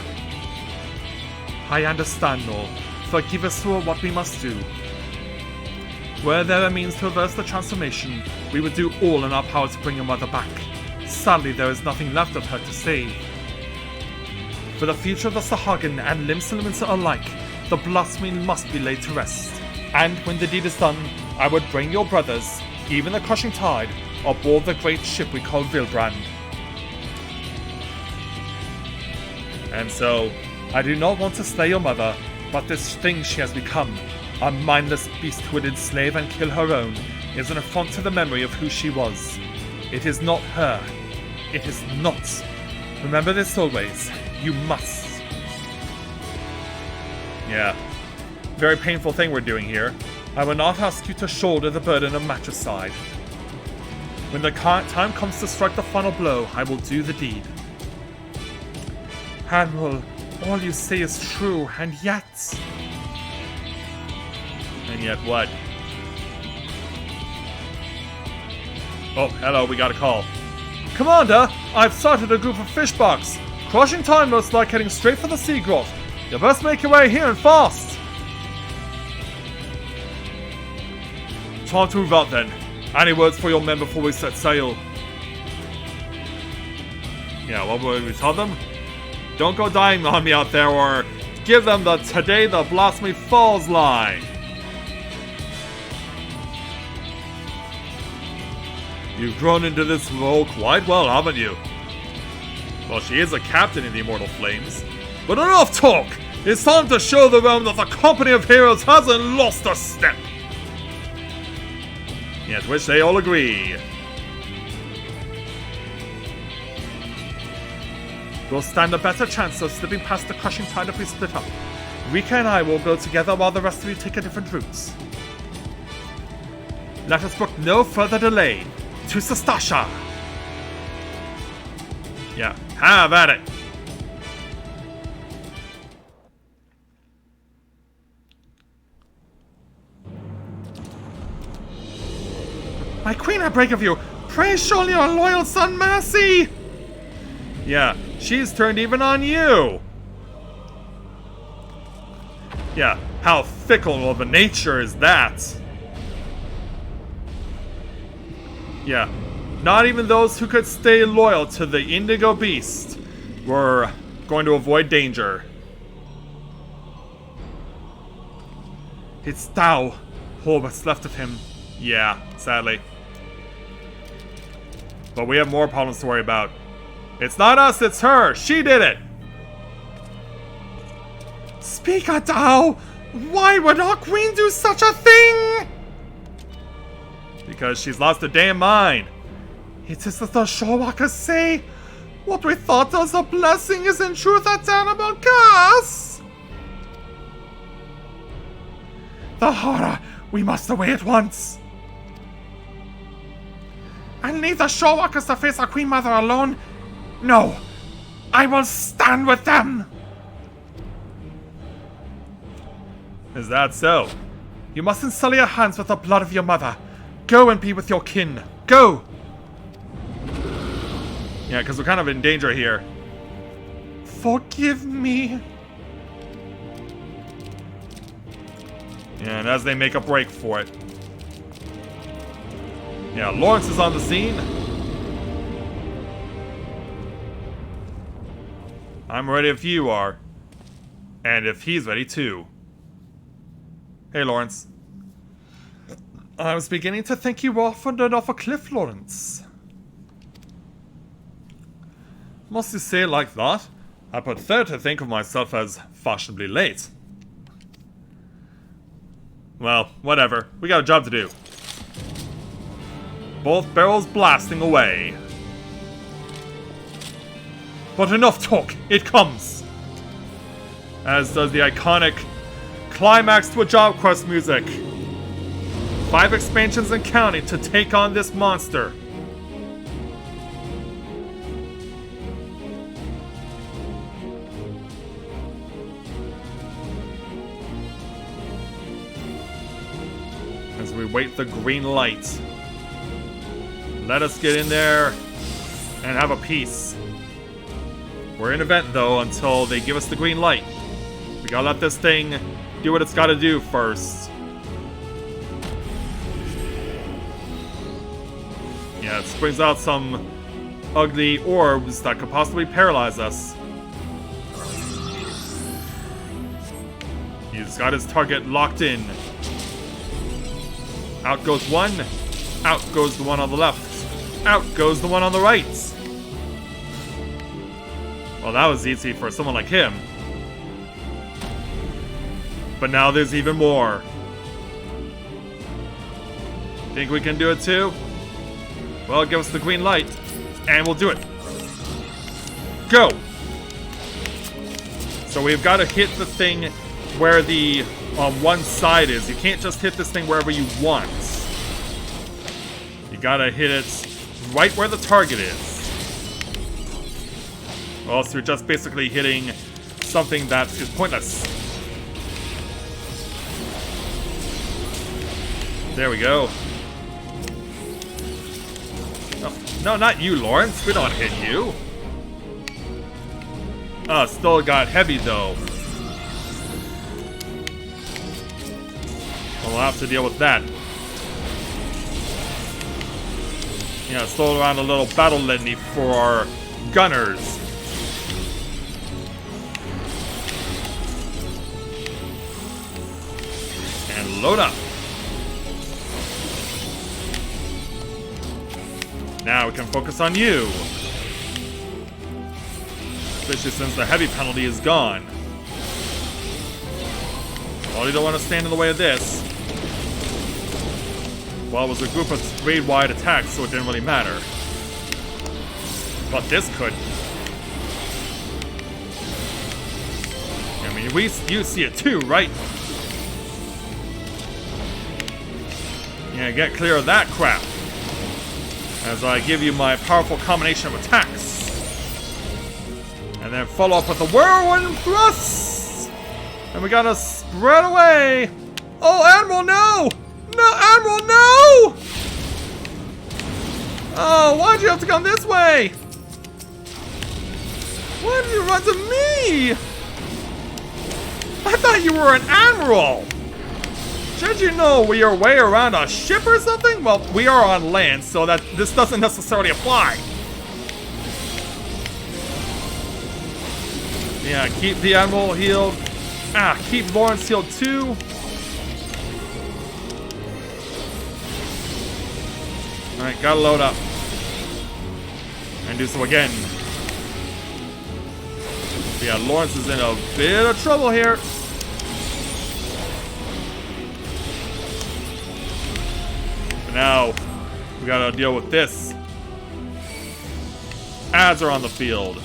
I understand, Noel. Forgive us for what we must do. Were there a means to reverse the transformation, we would do all in our power to bring your mother back. Sadly, there is nothing left of her to save. For the future of the Sahagin and Limsa alike, the blasphemy must be laid to rest. And when the deed is done, I would bring your brothers, even the crushing tide, aboard the great ship we call Vilbrand. And so, I do not want to slay your mother, but this thing she has become, a mindless beast who would enslave and kill her own, is an affront to the memory of who she was. It is not her. It is not. Remember this always. You must. Yeah. Very painful thing we're doing here. I will not ask you to shoulder the burden of matricide. When the time comes to strike the final blow, I will do the deed. Admiral, all you say is true, and yet... And yet what? Oh, hello, we got a call. Commander, I've sighted a group of fishbugs. Crushing time looks like heading straight for the sea grot. You best make your way here and fast. Time to move out then. Any words for your men before we set sail? Yeah, what would we tell them? Don't go dying on me out there, or give them the "Today the Blasphemy Falls" line. You've grown into this role quite well, haven't you? Well, she is a captain in the Immortal Flames. But enough talk! It's time to show the realm that the company of heroes hasn't lost a step! Yes, which they all agree. We'll stand a better chance of slipping past the crushing tide if we split up. Rika and I will go together while the rest of you take a different route. Let us brook no further delay. To Sastasha! Yeah, have at it! My queen, I beg of you, pray show your loyal son mercy! Yeah, she's turned even on you! Yeah, how fickle of a nature is that? Yeah, not even those who could stay loyal to the Indigo Beast were going to avoid danger. It's Tao, all that's left of him. Yeah, sadly. But we have more problems to worry about. It's not us, it's her! She did it! Speak, Tao! Why would our queen do such a thing? Because she's lost her damn mind. It is as the Shorewalkers say. What we thought was a blessing is in truth a terrible curse. The horror! We must away at once. And leave the Shorewalkers to face our Queen Mother alone? No! I will stand with them! Is that so? You mustn't sully your hands with the blood of your mother. Go and be with your kin. Go! Yeah, because we're kind of in danger here. Forgive me. And as they make a break for it. Yeah, Lawrence is on the scene. I'm ready if you are. And if he's ready too. Hey, Lawrence. I was beginning to think you were fallen off a cliff, Lawrence. Must you say it like that? I prefer to think of myself as fashionably late. Well, whatever. We got a job to do. Both barrels blasting away. But enough talk, it comes! As does the iconic climax to a Job Quest music. 5 expansions and counting to take on this monster. As we wait the green light. Let us get in there and have a piece. We're in event though until they give us the green light. We gotta let this thing do what it's gotta do first. Yeah, it springs out some ugly orbs that could possibly paralyze us. He's got his target locked in. Out goes one. Out goes the one on the left. Out goes the one on the right. Well, that was easy for someone like him. But now there's even more. Think we can do it too? Well, give us the green light, and we'll do it. Go! So we've got to hit the thing where the one side is. You can't just hit this thing wherever you want. You gotta hit it right where the target is. Or else you're just basically hitting something that is pointless. There we go. Oh, no, not you, Lawrence. We don't hit you. Oh, still got heavy though. We'll have to deal with that. Yeah, slow around a little battle litany for our gunners. And load up. Now we can focus on you. Especially since the heavy penalty is gone. Well, you don't want to stand in the way of this. Well, it was a group of raid-wide attacks, so it didn't really matter. But this could. I mean, you see it too, right? Yeah, get clear of that crap. As I give you my powerful combination of attacks. And then follow up with a whirlwind thrust! And we gotta spread away! Oh, Admiral, no! No, Admiral, no! Oh, why'd you have to come this way? Why did you run to me? I thought you were an Admiral! Should you know we are way around a ship or something? Well, we are on land, so that this doesn't necessarily apply. Yeah, keep the Admiral healed. Keep Lawrence healed too. Alright, gotta load up. And do so again. Yeah, Lawrence is in a bit of trouble here. But now, we gotta deal with this. Ads are on the field.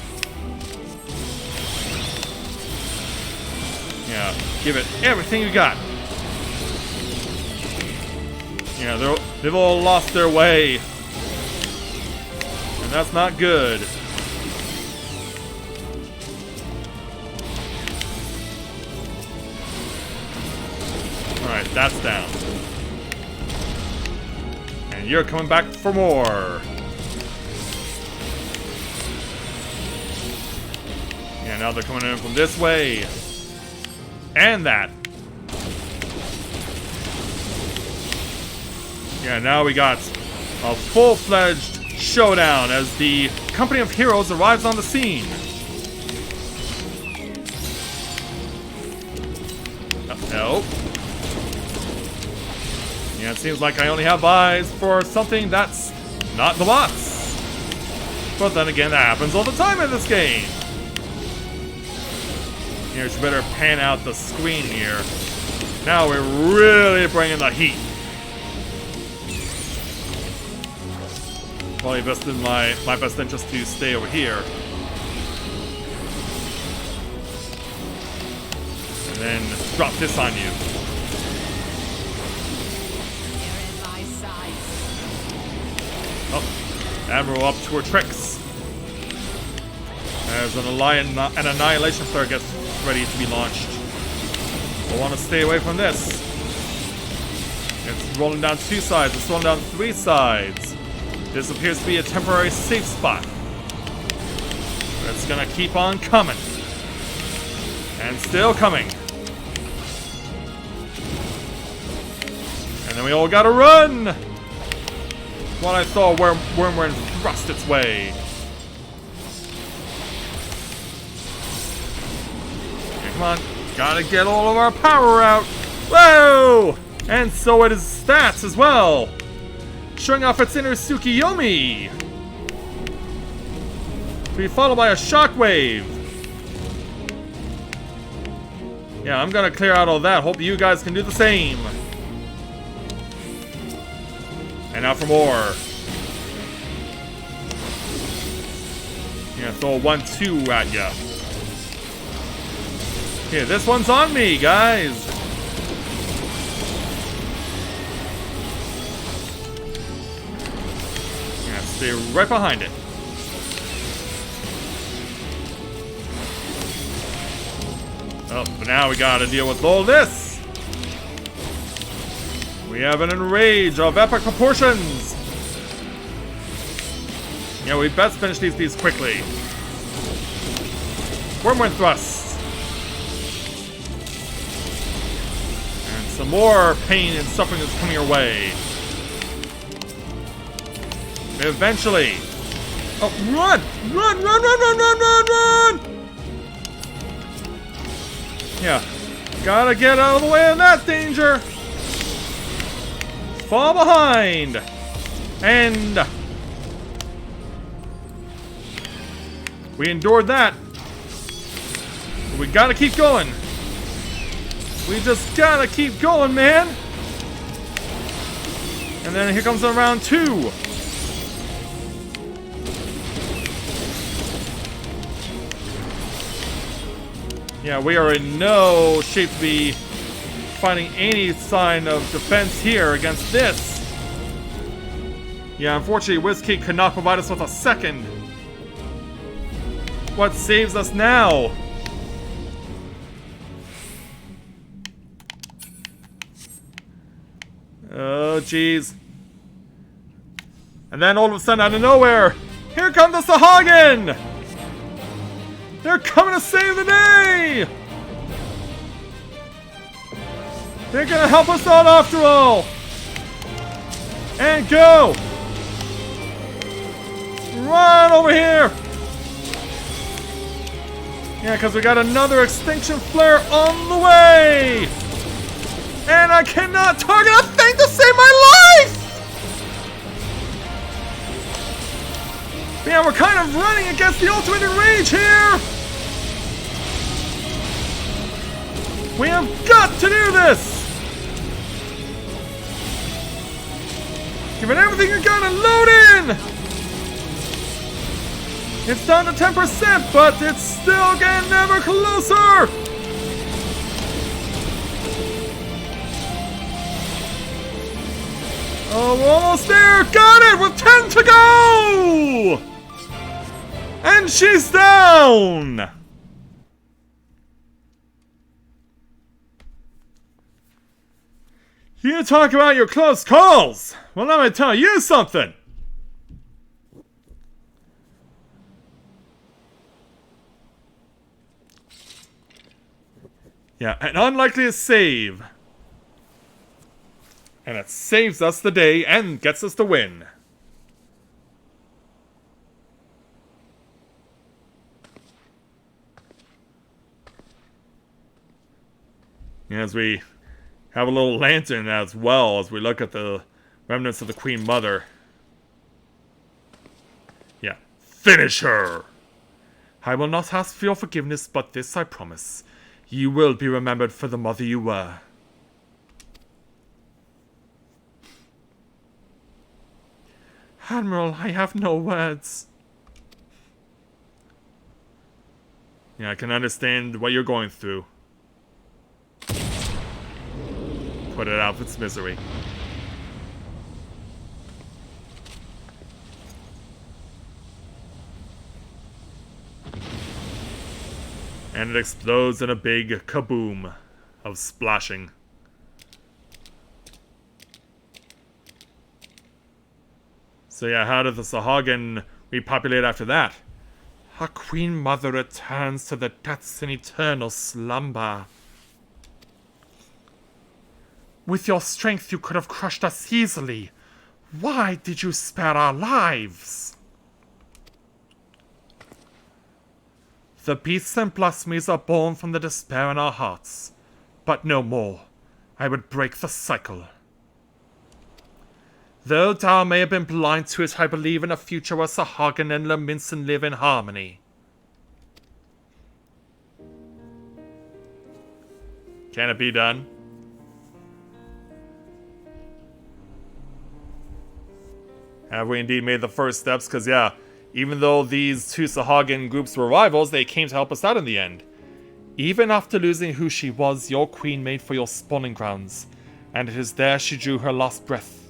Yeah, give it everything you got. Yeah, they've all lost their way. And that's not good. Alright, that's down. And you're coming back for more. Yeah, now they're coming in from this way. And that. Yeah, now we got a full-fledged showdown as the company of heroes arrives on the scene. Nope. Yeah, it seems like I only have eyes for something that's not the boss. But then again, that happens all the time in this game. Here, you better pan out the screen here. Now we're really bringing the heat. Probably best in my best interest to stay over here. And then drop this on you. Oh, Admiral up to her tricks. As an annihilation flare gets ready to be launched. I want to stay away from this. It's rolling down 2 sides. It's rolling down 3 sides. This appears to be a temporary safe spot. It's gonna keep on coming. And still coming. And then we all gotta run! When I saw Wormwind thrust its way. Okay, come on. Gotta get all of our power out. Whoa! And so it is stats as well. Showing off its inner Tsukiyomi. To be followed by a shockwave. Yeah, I'm gonna clear out all that. Hope you guys can do the same. And now for more. Yeah, throw a 1-2 at ya. Here, this one's on me, guys. Yeah, stay right behind it. Oh, but now we gotta deal with all this. We have an enrage of epic proportions. Yeah, we best finish these beasts quickly. Wormwind thrust. And some more pain and suffering is coming your way. Eventually. Oh, run! Run, run, run, run, run, run, run! Yeah. Gotta get out of the way of that danger. Fall behind. And we endured that. But we gotta keep going. We just gotta keep going, man. And then here comes round 2. Yeah, we are in no shape to be finding any sign of defense here against this. Yeah, unfortunately, WizKid could not provide us with a second. What saves us now? Oh, jeez. And then all of a sudden, out of nowhere, here comes the Sahagin! They're coming to save the day! They're gonna help us out after all! And go! Run over here! Yeah, because we got another extinction flare on the way! And I cannot target a thing to save my life! Yeah, we're kind of running against the ultimate enrage here! We have got to do this! Give it everything you got and load in! It's down to 10%, but it's still getting ever closer! Oh, we're almost there! Got it! With 10 to go! And she's down! You talk about your close calls! Well, let me tell you something! Yeah, an unlikely save. And it saves us the day and gets us the win. As we have a little lantern as well as we look at the remnants of the Queen Mother. Yeah. Finish her! I will not ask for your forgiveness, but this I promise. You will be remembered for the mother you were. Admiral, I have no words. Yeah, I can understand what you're going through. Put it out of its misery. And it explodes in a big kaboom of splashing. So yeah, how did the Sahagin repopulate after that? Our Queen Mother returns to the depths in eternal slumber. With your strength you could have crushed us easily. Why did you spare our lives? The beasts and blasphemies are born from the despair in our hearts. But no more. I would break the cycle. Though Dao may have been blind to it, I believe in a future where Sahagin and Leminson live in harmony. Can it be done? Have we indeed made the first steps? Because yeah, even though these two Sahagin groups were rivals, they came to help us out in the end. Even after losing who she was, your queen made for your spawning grounds, and it is there she drew her last breath.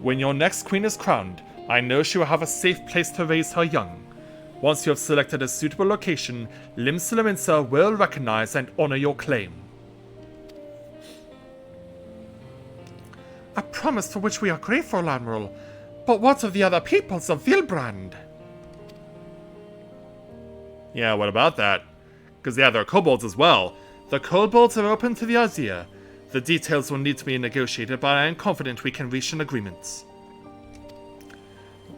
When your next queen is crowned, I know she will have a safe place to raise her young. Once you have selected a suitable location, Limsa will recognize and honor your claim. A promise for which we are grateful, Admiral. But what of the other peoples of Vilbrand? Yeah, what about that? Because yeah, there are kobolds as well. The kobolds are open to the idea. The details will need to be negotiated, but I am confident we can reach an agreement.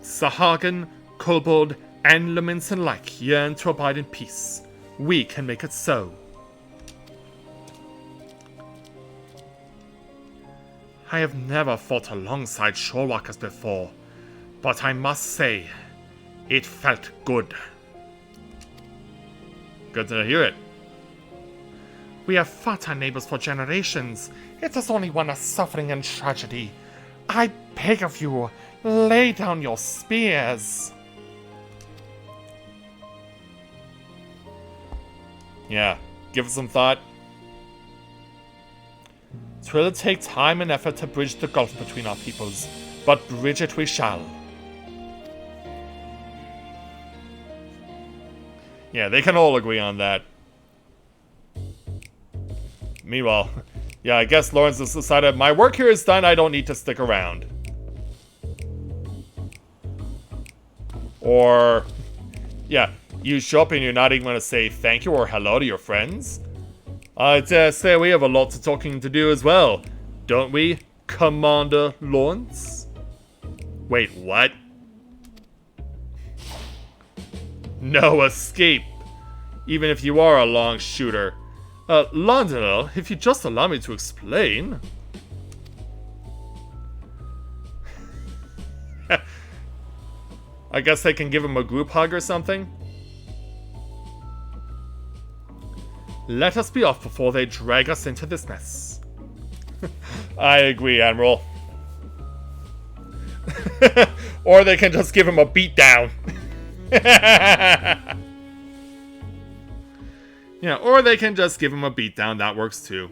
Sahagin, kobold, and Leminson alike yearn to abide in peace. We can make it so. I have never fought alongside shorewalkers before, but I must say, it felt good. Good to hear it. We have fought our neighbors for generations. It is only one of suffering and tragedy. I beg of you, lay down your spears. Yeah, give it some thought. It will take time and effort to bridge the gulf between our peoples, but bridge it we shall. Yeah, they can all agree on that. Meanwhile, yeah, I guess Lawrence has decided my work here is done, I don't need to stick around. Or, yeah, you show up and you're not even going to say thank you or hello to your friends? I'd say we have a lot of talking to do as well, don't we, Commander Lawrence? Wait, what? No escape, even if you are a long shooter. Londonel, if you just allow me to explain. I guess I can give him a group hug or something. Let us be off before they drag us into this mess. I agree, Admiral. Or they can just give him a beatdown. Yeah, or they can just give him a beatdown. That works too.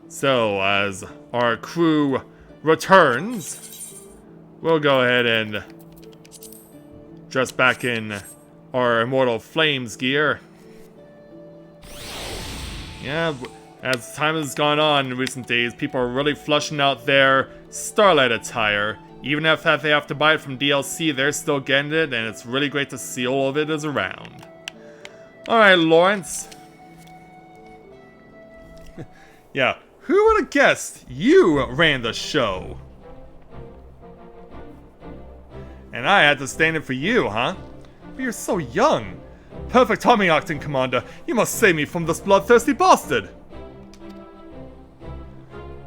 So, as our crew returns, we'll go ahead and dress back in our Immortal Flames gear. Yeah, as time has gone on in recent days, people are really flushing out their Starlight attire. Even if they have to buy it from DLC, they're still getting it, and it's really great to see all of it is around. Alright, Lawrence. Yeah, who would have guessed you ran the show? And I had to stand in for you, huh? But you're so young. Perfect timing, acting commander. You must save me from this bloodthirsty bastard.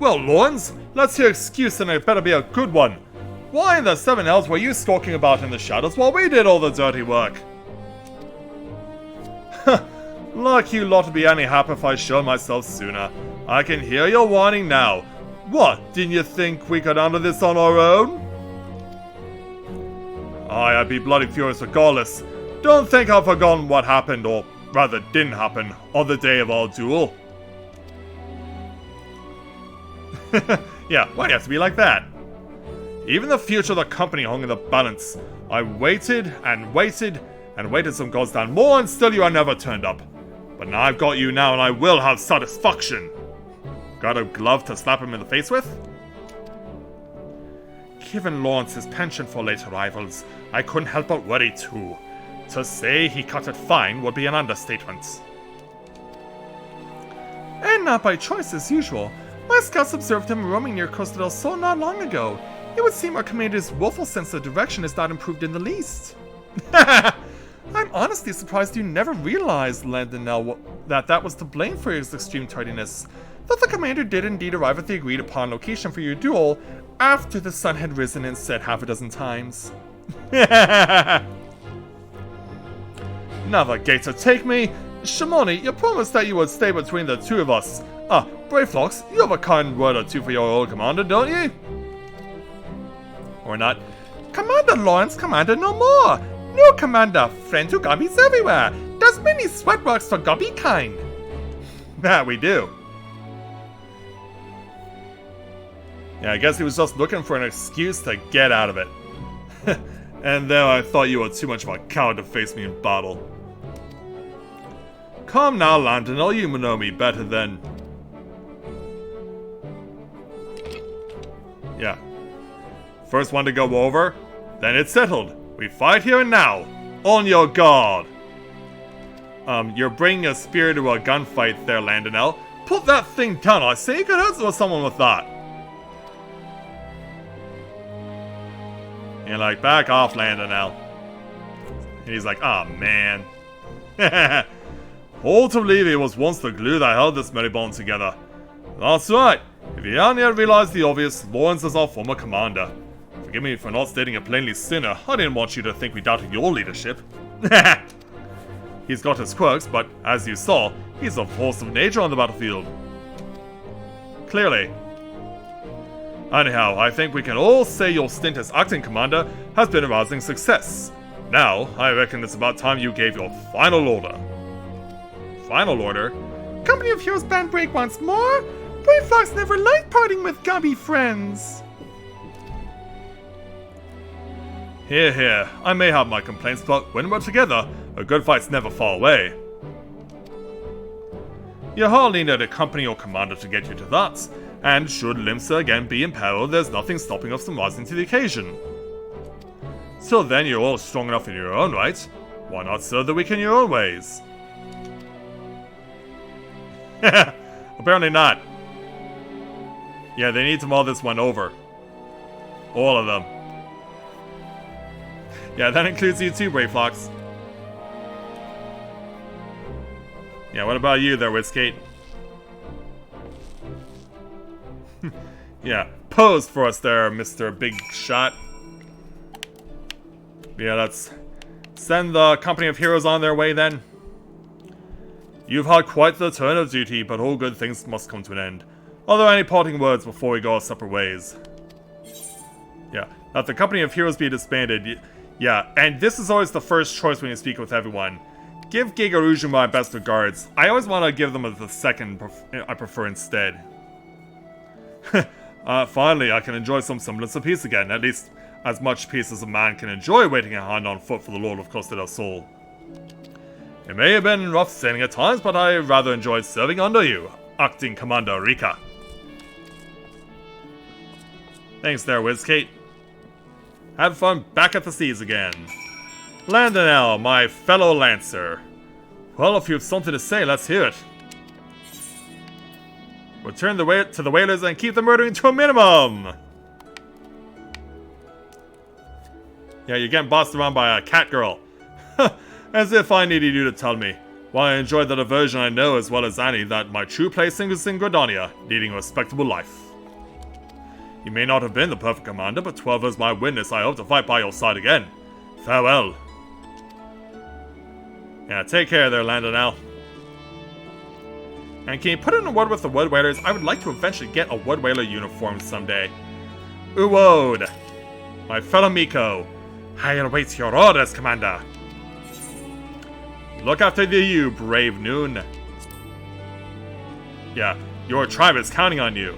Well, Lawrence, let's hear excuse, and it better be a good one. Why in the seven hells were you stalking about in the shadows while we did all the dirty work? Like you lot to be any happy if I showed myself sooner. I can hear your whining now. What, didn't you think we could handle this on our own? Aye, I'd be bloody furious regardless. Don't think I've forgotten what happened, or rather didn't happen, on the day of our duel. Yeah, why do you have to be like that? Even the future of the company hung in the balance. I waited and waited and waited some goddamn more, and still you are never turned up. But now I've got you now, and I will have satisfaction. Got a glove to slap him in the face with? Given Lawrence's penchant for late arrivals, I couldn't help but worry too. To say he cut it fine would be an understatement. And not by choice as usual. My scouts observed him roaming near Costa del Sol not long ago. It would seem our commander's woeful sense of direction is not improved in the least. I'm honestly surprised you never realized, Landonell, that was to blame for his extreme tardiness. That the commander did indeed arrive at the agreed upon location for your duel after the sun had risen and set half a dozen times. Navigator, take me! Shimoni, you promised that you would stay between the two of us. Brayflox, you have a kind word or two for your old commander, don't you? Or not? Commander Lawrence, Commander no more! No commander, friend to gobbies everywhere! Does many sweat works for gobby kind! That we do. Yeah, I guess he was just looking for an excuse to get out of it. And then I thought you were too much of a coward to face me in battle. Come now, Landonell, you know me better than... Yeah. First one to go over, then it's settled. We fight here and now. On your guard. You're bringing a spear to a gunfight there, Landonell. Put that thing down, I say. You could hurt someone with that. You're like, back off, Landonell. And he's like, ah, man. Hard to believe it was once the glue that held this Reborn together. That's right. If you hadn't yet realized the obvious, Lawrence is our former commander. Forgive me for not stating it plainly sooner. I didn't want you to think we doubted your leadership. He's got his quirks, but as you saw, he's a force of nature on the battlefield. Clearly. Anyhow, I think we can all say your stint as acting commander has been a rousing success. Now, I reckon it's about time you gave your final order. Final order? Company of Heroes band break once more? Brayflox never liked parting with gobby friends. Here, here. I may have my complaints, but when we're together, a good fight's never far away. You hardly need a company or commander to get you to that, and should Limsa again be in peril, there's nothing stopping us from rising to the occasion. Till then, you're all strong enough in your own right. Why not serve the weak in your own ways? Apparently not. Yeah, they need to mull this one over. All of them. Yeah, that includes you too, Brayflox. Yeah, what about you there, Whiskate? Yeah, pose for us there, Mr. Big Shot. Yeah, let's send the Company of Heroes on their way then. You've had quite the turn of duty, but all good things must come to an end. Are there any parting words before we go our separate ways? Yeah, that the Company of Heroes be disbanded. Yeah, and this is always the first choice when you speak with everyone. Give Gigaruju my best regards. I always want to give them the second I prefer instead. Finally, I can enjoy some semblance of peace again. At least as much peace as a man can enjoy waiting a hand on foot for the Lord of Costa del Sol. It may have been rough sailing at times, but I rather enjoyed serving under you, Acting Commander Rika. Thanks there, Whiskate. Have fun back at the seas again. Landonell, my fellow Lancer. Well, if you have something to say, let's hear it. Return to the whalers and keep the murdering to a minimum! Yeah, you're getting bossed around by a cat girl. As if I needed you to tell me. Why, I enjoy the diversion, I know as well as any that my true place is in Gridania, leading a respectable life. You may not have been the perfect commander, but 12 is my witness. I hope to fight by your side again. Farewell. Yeah, take care there, Landonell. And can you put in a word with the Wood Whalers? I would like to eventually get a Wood Whaler uniform someday. Uwode, my fellow Miko, I await your orders, Commander. Look after you, brave Noon. Yeah, your tribe is counting on you.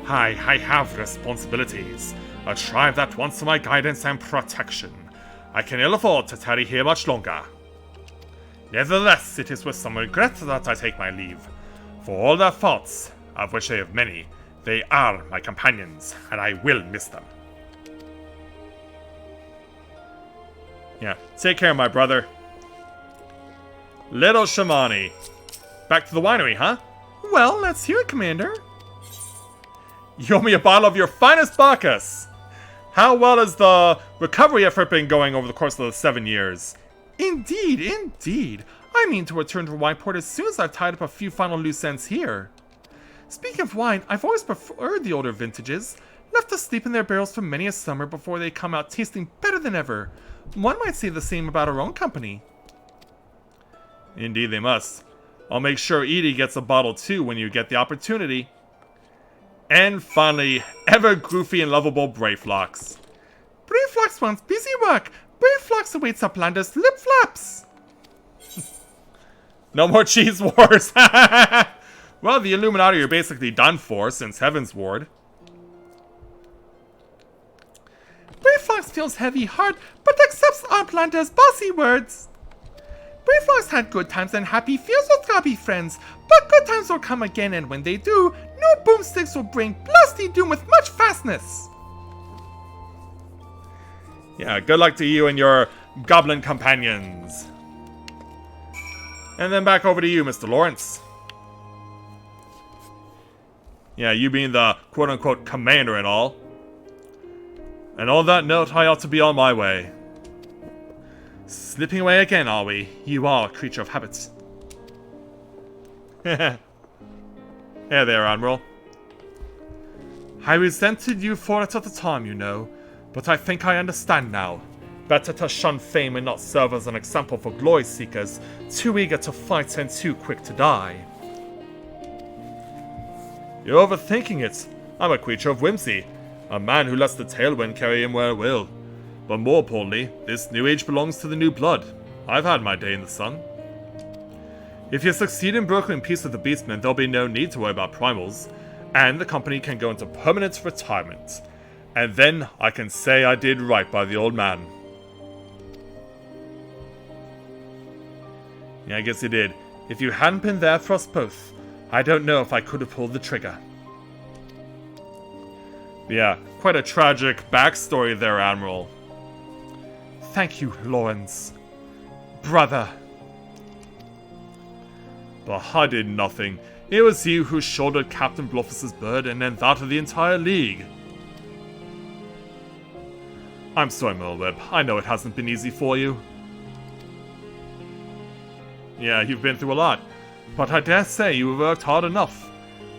I have responsibilities. A tribe that wants my guidance and protection. I can ill afford to tarry here much longer. Nevertheless, it is with some regret that I take my leave. For all their faults, of which I have many, they are my companions, and I will miss them. Yeah, take care, my brother. Little Shamani. Back to the winery, huh? Well, let's hear it, Commander. You owe me a bottle of your finest Bacchus! How well has the recovery effort been going over the course of the 7 years? Indeed, indeed. I mean to return to Wineport as soon as I've tied up a few final loose ends here. Speaking of wine, I've always preferred the older vintages, left to sleep in their barrels for many a summer before they come out tasting better than ever. One might say the same about our own company. Indeed they must. I'll make sure Edie gets a bottle too when you get the opportunity. And finally, ever goofy and lovable Brayflox. Brayflox wants busy work. Brayflox awaits Uplander's lip flaps. No more cheese wars. Well, the Illuminati are basically done for since Heavensward. Brayflox feels heavy heart, but accepts Uplander's bossy words. Brayflox had good times and happy feels with grubby friends, but good times will come again, and when they do, no boomsticks will bring blasty doom with much fastness. Yeah, good luck to you and your goblin companions. And then back over to you, Mr. Lawrence. Yeah, you being the quote-unquote commander and all. And on that note, I ought to be on my way. Slipping away again, are we? You are a creature of habits. Hey there, Admiral. I resented you for it at the time, you know, but I think I understand now. Better to shun fame and not serve as an example for glory seekers, too eager to fight and too quick to die. You're overthinking it. I'm a creature of whimsy, a man who lets the tailwind carry him where it will. But more importantly, this new age belongs to the new blood. I've had my day in the sun. If you succeed in brokering peace with the Beastmen, there'll be no need to worry about primals, and the company can go into permanent retirement. And then I can say I did right by the old man. Yeah, I guess you did. If you hadn't been there for us both, I don't know if I could have pulled the trigger. Yeah, quite a tragic backstory there, Admiral. Thank you, Lawrence. Brother. But I did nothing. It was you who shouldered Captain Bluffus's burden and that of the entire League. I'm sorry, Merlweb. I know it hasn't been easy for you. Yeah, you've been through a lot. But I dare say you worked hard enough.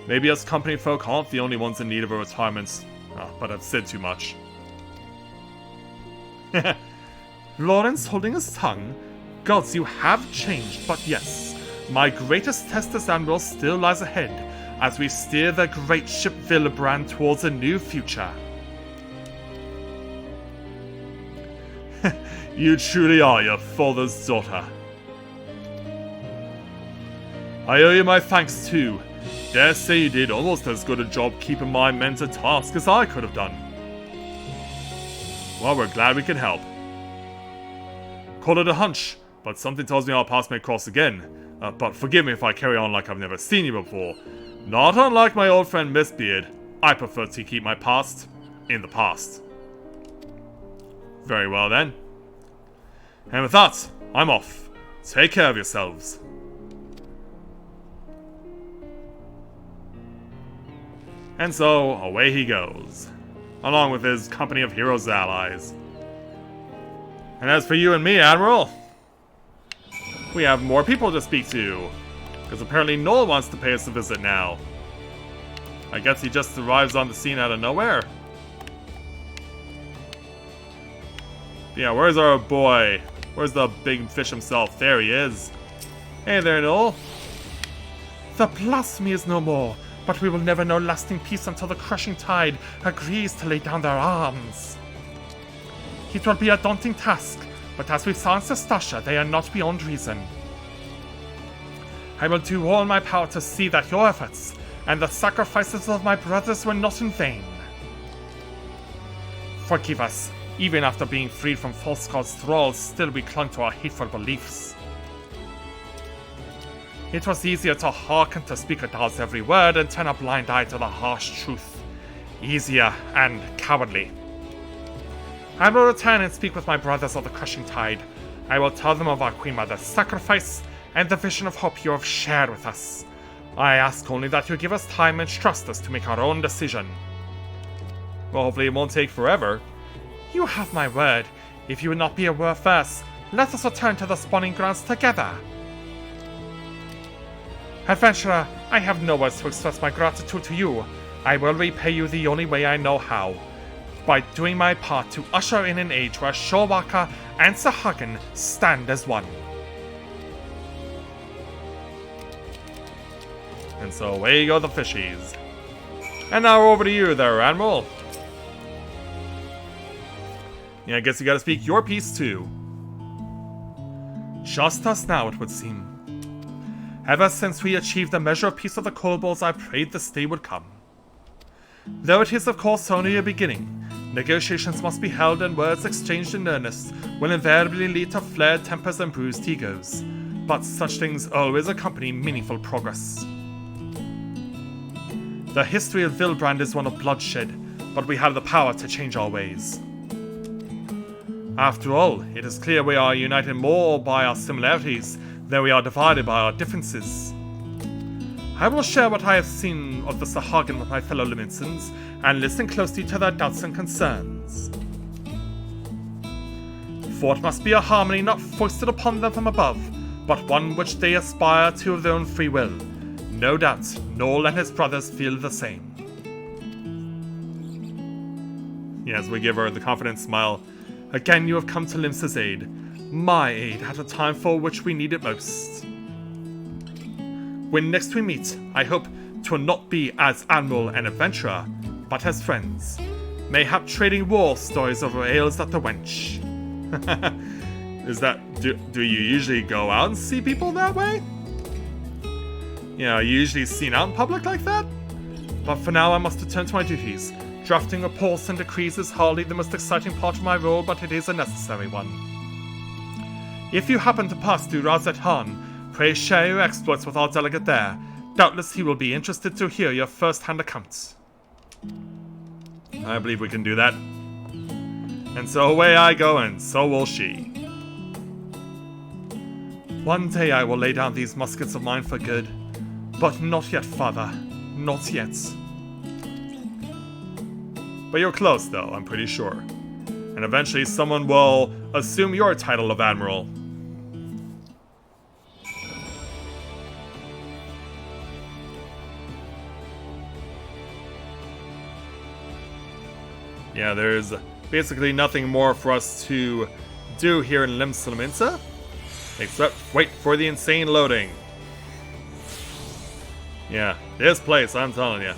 Maybe us company folk aren't the only ones in need of a retirement. Oh, but I've said too much. Lawrence holding his tongue. Gods, you have changed, but yes, my greatest test as Admiral still lies ahead, as we steer the great ship Villebrand towards a new future. You truly are your father's daughter. I owe you my thanks too. Dare say you did almost as good a job keeping my men to task as I could have done. Well, we're glad we could help. Call it a hunch, but something tells me our paths may cross again. But forgive me if I carry on like I've never seen you before. Not unlike my old friend Mistbeard, I prefer to keep my past in the past. Very well then. And with that, I'm off. Take care of yourselves. And so, away he goes, along with his company of heroes and allies. And as for you and me, Admiral, we have more people to speak to, because apparently Noel wants to pay us a visit now. I guess he just arrives on the scene out of nowhere. Yeah, where's our boy? Where's the big fish himself? There he is. Hey there, Noel. The blasphemy is no more, but we will never know lasting peace until the crushing tide agrees to lay down their arms. It will be a daunting task, but as we saw in Sestasha, they are not beyond reason. I will do all my power to see that your efforts and the sacrifices of my brothers were not in vain. Forgive us, even after being freed from False God's thralls, still we clung to our hateful beliefs. It was easier to hearken to Speaker Dahl's every word and turn a blind eye to the harsh truth. Easier and cowardly. I will return and speak with my brothers of the Crushing Tide. I will tell them of our Queen Mother's sacrifice and the vision of hope you have shared with us. I ask only that you give us time and trust us to make our own decision. Well, hopefully it won't take forever. You have my word. If you would not be averse, let us return to the spawning grounds together. Adventurer, I have no words to express my gratitude to you. I will repay you the only way I know how. By doing my part to usher in an age where Shorwaka and Sahagin stand as one. And so away go the fishies. And now over to you there, Admiral. Yeah, I guess you gotta speak your piece too. Just us now, it would seem. Ever since we achieved the measure of peace of the kobolds, I prayed this day would come. Though it is of course only a beginning, negotiations must be held and words exchanged in earnest will invariably lead to flared tempers and bruised egos. But such things always accompany meaningful progress. The history of Vilbrand is one of bloodshed, but we have the power to change our ways. After all, it is clear we are united more by our similarities than we are divided by our differences. I will share what I have seen of the Sahagin with my fellow Liminsons, and listen closely to their doubts and concerns. For it must be a harmony not foisted upon them from above, but one which they aspire to of their own free will. No doubt, Noel and his brothers feel the same. Yes, we give her the confident smile. Again you have come to Limsa's aid. My aid at a time for which we need it most. When next we meet, I hope to not be as Admiral and Adventurer, but as friends. Mayhap trading war stories over ales at the wench. Is that... Do you usually go out and see people that way? Yeah, are you usually seen out in public like that? But for now I must return to my duties. Drafting reports and decrees is hardly the most exciting part of my role, but it is a necessary one. If you happen to pass through Razet Han, pray share your exploits with our delegate there. Doubtless he will be interested to hear your first-hand accounts. I believe we can do that. And so away I go, and so will she. One day I will lay down these muskets of mine for good. But not yet, father. Not yet. But you're close, though, I'm pretty sure. And eventually someone will assume your title of Admiral. Yeah, there's basically nothing more for us to do here in Limsa, except wait for the insane loading. Yeah, this place, I'm telling you.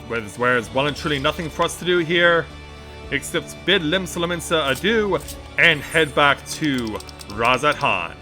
Whereas well and truly nothing for us to do here, except bid Limsa adieu and head back to Razet Han.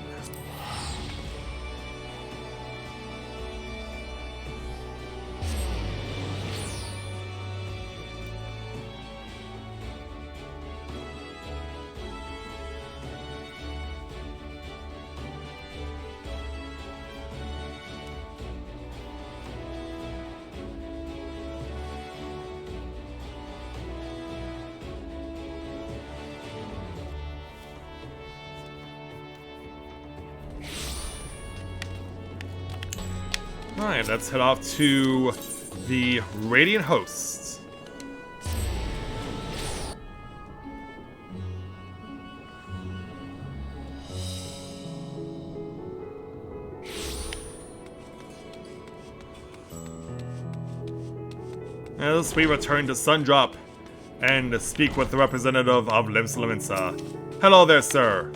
Alright, let's head off to the Radiant Hosts. As we return to Sundrop and speak with the representative of Limsa. Hello there, sir.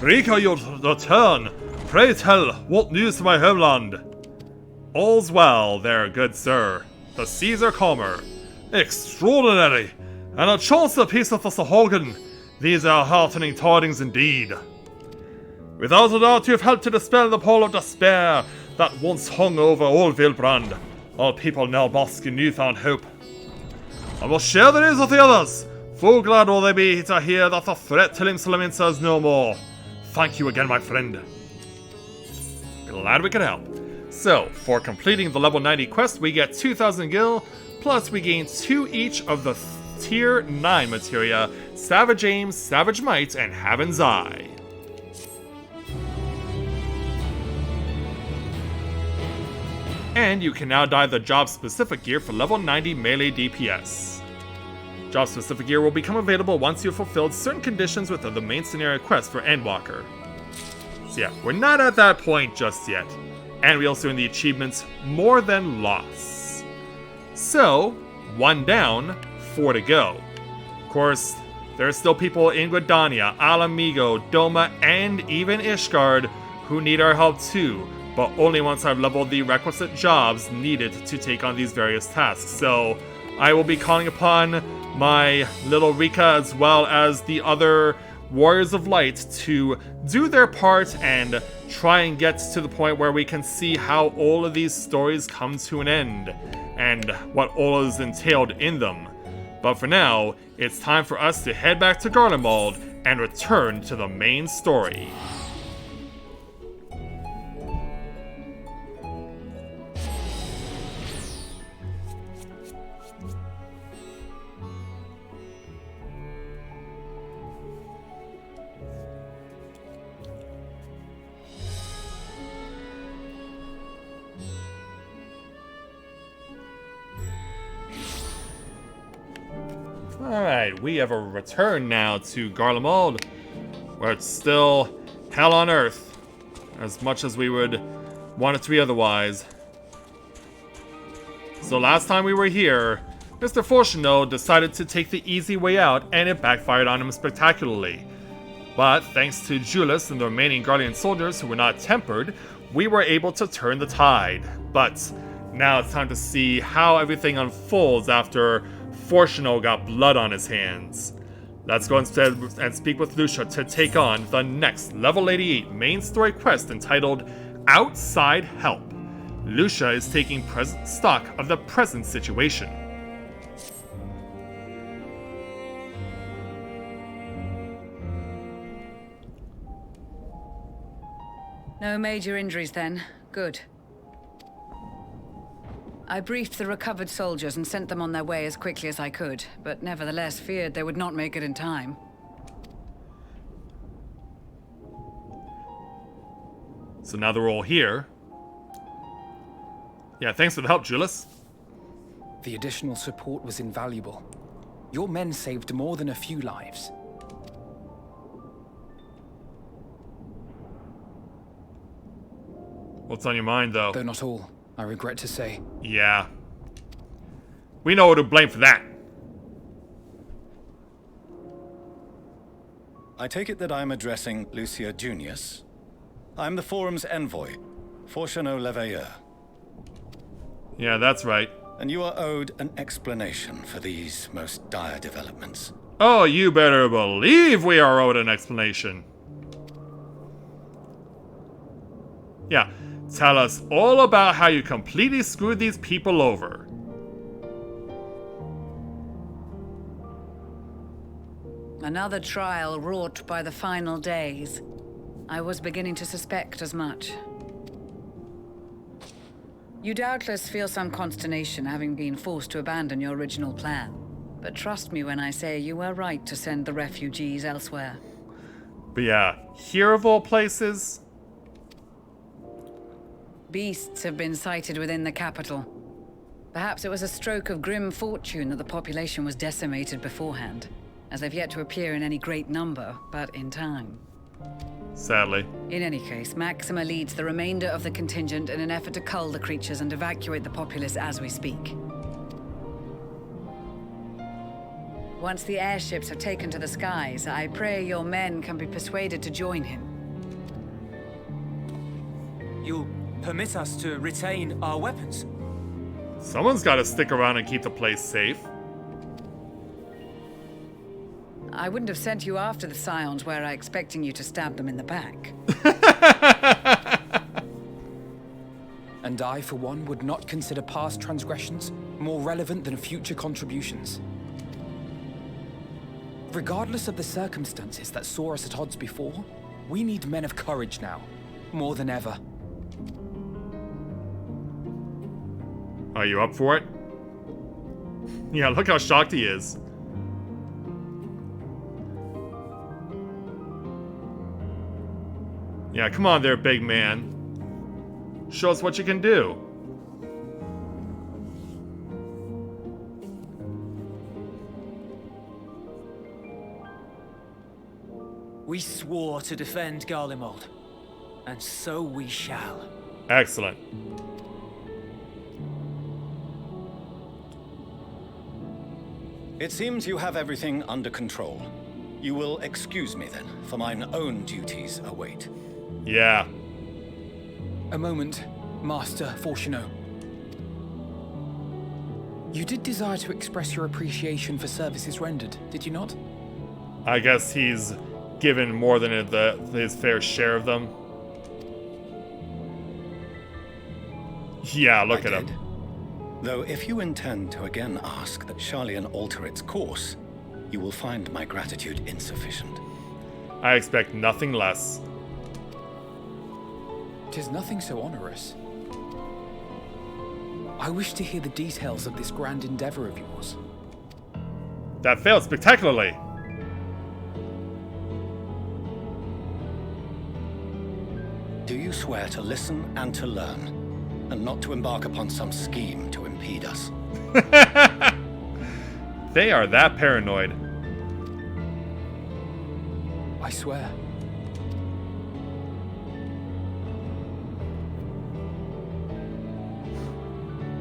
Rika, your return. Pray tell, what news to my homeland? All's well there, good sir. The seas are calmer. Extraordinary! And a chance of peace with the Sahuagin. These are heartening tidings indeed. Without a doubt, you have helped to dispel the pall of despair that once hung over all Vilbrand. All people now bask in newfound hope. I will share the news with the others. Full glad will they be to hear that the threat to Limsalaminsa is no more. Thank you again, my friend. Glad we could help. So, for completing the level 90 quest, we get 2,000 gil, plus we gain 2 each of the tier 9 materia, Savage Aim, Savage Might, and Heaven's Eye. And you can now dye the job-specific gear for level 90 melee DPS. Job-specific gear will become available once you've fulfilled certain conditions within the main scenario quest for Endwalker. So yeah, we're not at that point just yet. And we also earn the achievements More Than Loss. So, 1 down, 4 to go. Of course, there are still people in Guadania, Alamigo, Doma, and even Ishgard who need our help too, but only once I've leveled the requisite jobs needed to take on these various tasks. So, I will be calling upon my little Rika as well as the other Warriors of Light to do their part and try and get to the point where we can see how all of these stories come to an end and what all is entailed in them. But for now, it's time for us to head back to Garlemald and return to the main story. Alright, we have a return now to Garlemald, where it's still hell on earth, as much as we would want it to be otherwise. So last time we were here, Mr. Fortuno decided to take the easy way out, and it backfired on him spectacularly. But thanks to Julius and the remaining Guardian soldiers who were not tempered, we were able to turn the tide. But now it's time to see how everything unfolds after Fortuno got blood on his hands. Let's go instead and speak with Lucia to take on the next level 88 main story quest entitled Outside Help. Lucia is taking stock of the present situation. No major injuries then. Good. I briefed the recovered soldiers and sent them on their way as quickly as I could, but nevertheless feared they would not make it in time. So now they're all here. Yeah, thanks for the help, Julius. The additional support was invaluable. Your men saved more than a few lives. What's on your mind, though? Though not all, I regret to say. Yeah. We know who to blame for that. I take it that I'm addressing Lucia Junius. I'm the Forum's envoy, Fortuno Leveilleur. Yeah, that's right. And you are owed an explanation for these most dire developments. Oh, you better believe we are owed an explanation. Yeah, tell us all about how you completely screwed these people over. Another trial wrought by the final days. I was beginning to suspect as much. You doubtless feel some consternation having been forced to abandon your original plan. But trust me when I say you were right to send the refugees elsewhere. But yeah, here of all places. Beasts have been sighted within the capital. Perhaps it was a stroke of grim fortune that the population was decimated beforehand, as they've yet to appear in any great number, but in time. Sadly. In any case, Maxima leads the remainder of the contingent in an effort to cull the creatures and evacuate the populace as we speak. Once the airships have taken to the skies, I pray your men can be persuaded to join him. permit us to retain our weapons. Someone's got to stick around and keep the place safe. I wouldn't have sent you after the Scions were I expecting you to stab them in the back. And I, for one, would not consider past transgressions more relevant than future contributions. Regardless of the circumstances that saw us at odds before, we need men of courage now, more than ever. Are you up for it? Yeah, look how shocked he is. Yeah, come on there, big man. Show us what you can do. We swore to defend Garlemald, and so we shall. Excellent. It seems you have everything under control. You will excuse me then, for mine own duties await. Yeah. A moment, Master Fortuneau. You did desire to express your appreciation for services rendered, did you not? I guess he's given more than his fair share of them. Yeah, look at him. Though if you intend to again ask that Sharlayan alter its course, you will find my gratitude insufficient. I expect nothing less. 'Tis nothing so onerous. I wish to hear the details of this grand endeavor of yours. That failed spectacularly. Do you swear to listen and to learn, and not to embark upon some scheme to impede us? They are that paranoid. I swear.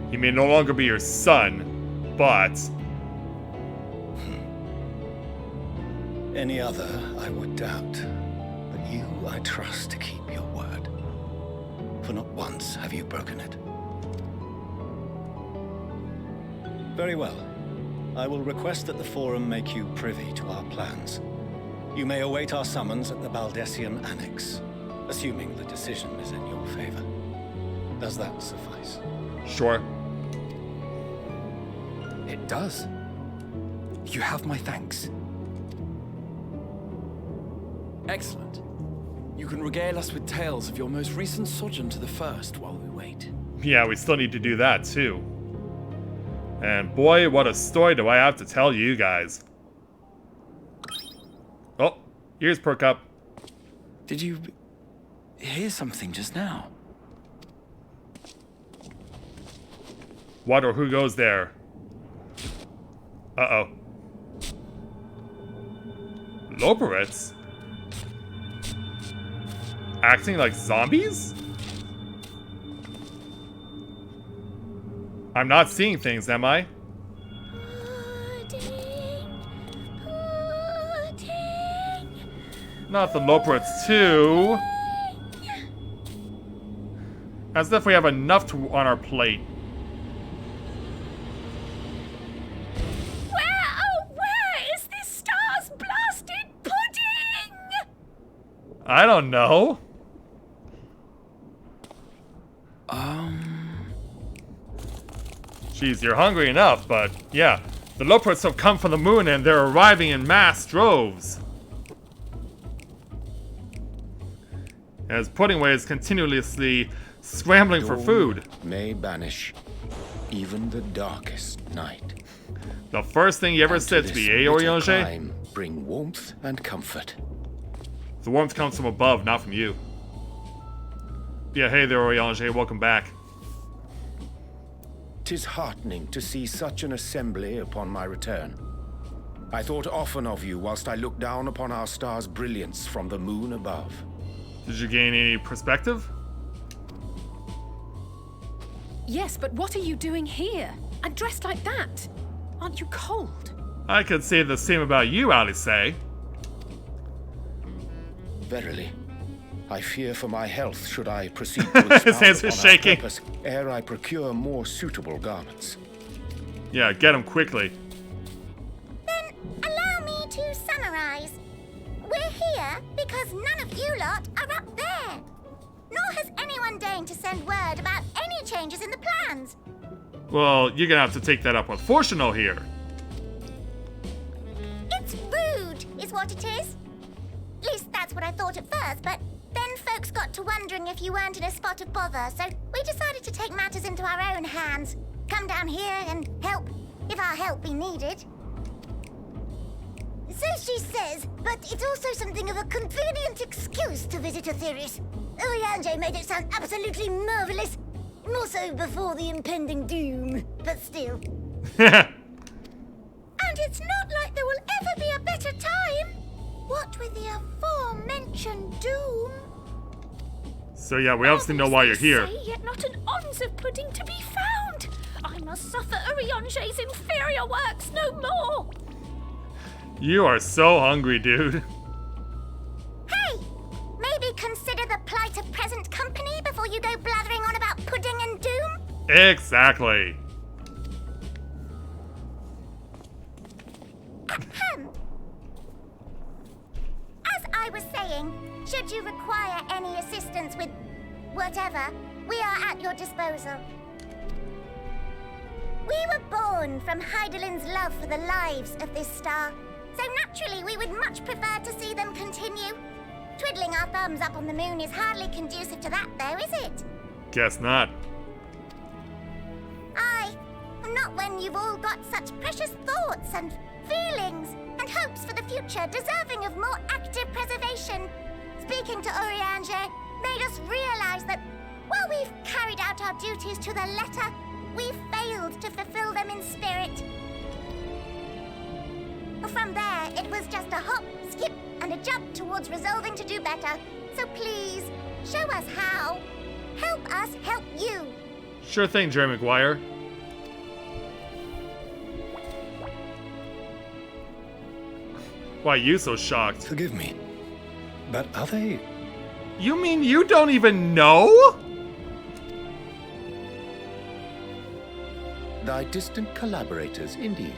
He may no longer be your son, but... Any other I would doubt, but you I trust to keep your word. For not once have you broken it. Very well. I will request that the Forum make you privy to our plans. You may await our summons at the Baldessian Annex, assuming the decision is in your favor. Does that suffice? Sure. It does. You have my thanks. Excellent. You can regale us with tales of your most recent sojourn to the First while we wait. Yeah, we still need to do that too. And boy, what a story do I have to tell you guys. Oh, ears perk up. Did you hear something just now? What or who goes there? Uh-oh. Loporits? Acting like zombies? I'm not seeing things, am I? Not the Loporits too. As if we have enough on our plate. Where is this star's blasted pudding? I don't know. Jeez, you're hungry enough, but yeah. The Loporits have come from the moon and they're arriving in mass droves. As Puddingway is continuously scrambling for food. May banish even the darkest night. The first thing you ever said to me, eh, Orianger? Time bring warmth and comfort. The warmth comes from above, not from you. Yeah, hey there, Orianger, welcome back. 'Tis heartening to see such an assembly upon my return. I thought often of you whilst I looked down upon our star's brilliance from the moon above. Did you gain any perspective? Yes, but what are you doing here? And dressed like that? Aren't you cold? I could say the same about you, Alice. Verily, I fear for my health should I proceed to expound His hands are upon our shaking. purpose ere I procure more suitable garments. Yeah, get him quickly. Then allow me to summarize. We're here because none of you lot are up there. Nor has anyone deigned to send word about any changes in the plans. Well, you're gonna have to take that up with Fortunal here. It's rude, is what it is. At least that's what I thought at first, but then folks got to wondering if you weren't in a spot of bother, so we decided to take matters into our own hands. Come down here and help, if our help be needed. So she says, but it's also something of a convenient excuse to visit Aetheris. Urianger made it sound absolutely marvelous. More so before the impending doom, but still. And it's not like there will ever be a better time. What with the aforementioned doom? So yeah, we obviously know why you're here. Say, yet not an ounce of pudding to be found. I must suffer Urianger's inferior works no more. You are so hungry, dude. Hey! Maybe consider the plight of present company before you go blathering on about pudding and doom? Exactly. Ahem. As I was saying, should you require any assistance with whatever, we are at your disposal. We were born from Hydaelyn's love for the lives of this star, so naturally we would much prefer to see them continue. Twiddling our thumbs up on the moon is hardly conducive to that, though, is it? Guess not. Aye, not when you've all got such precious thoughts and feelings and hopes for the future deserving of more active preservation. Speaking to Urianger made us realize that while we've carried out our duties to the letter, we've failed to fulfill them in spirit. From there, it was just a hop, skip, and a jump towards resolving to do better. So please, show us how. Help us help you. Sure thing, Jerry Maguire. Why are you so shocked? Forgive me, but are they... You mean you don't even know? Thy distant collaborators, indeed.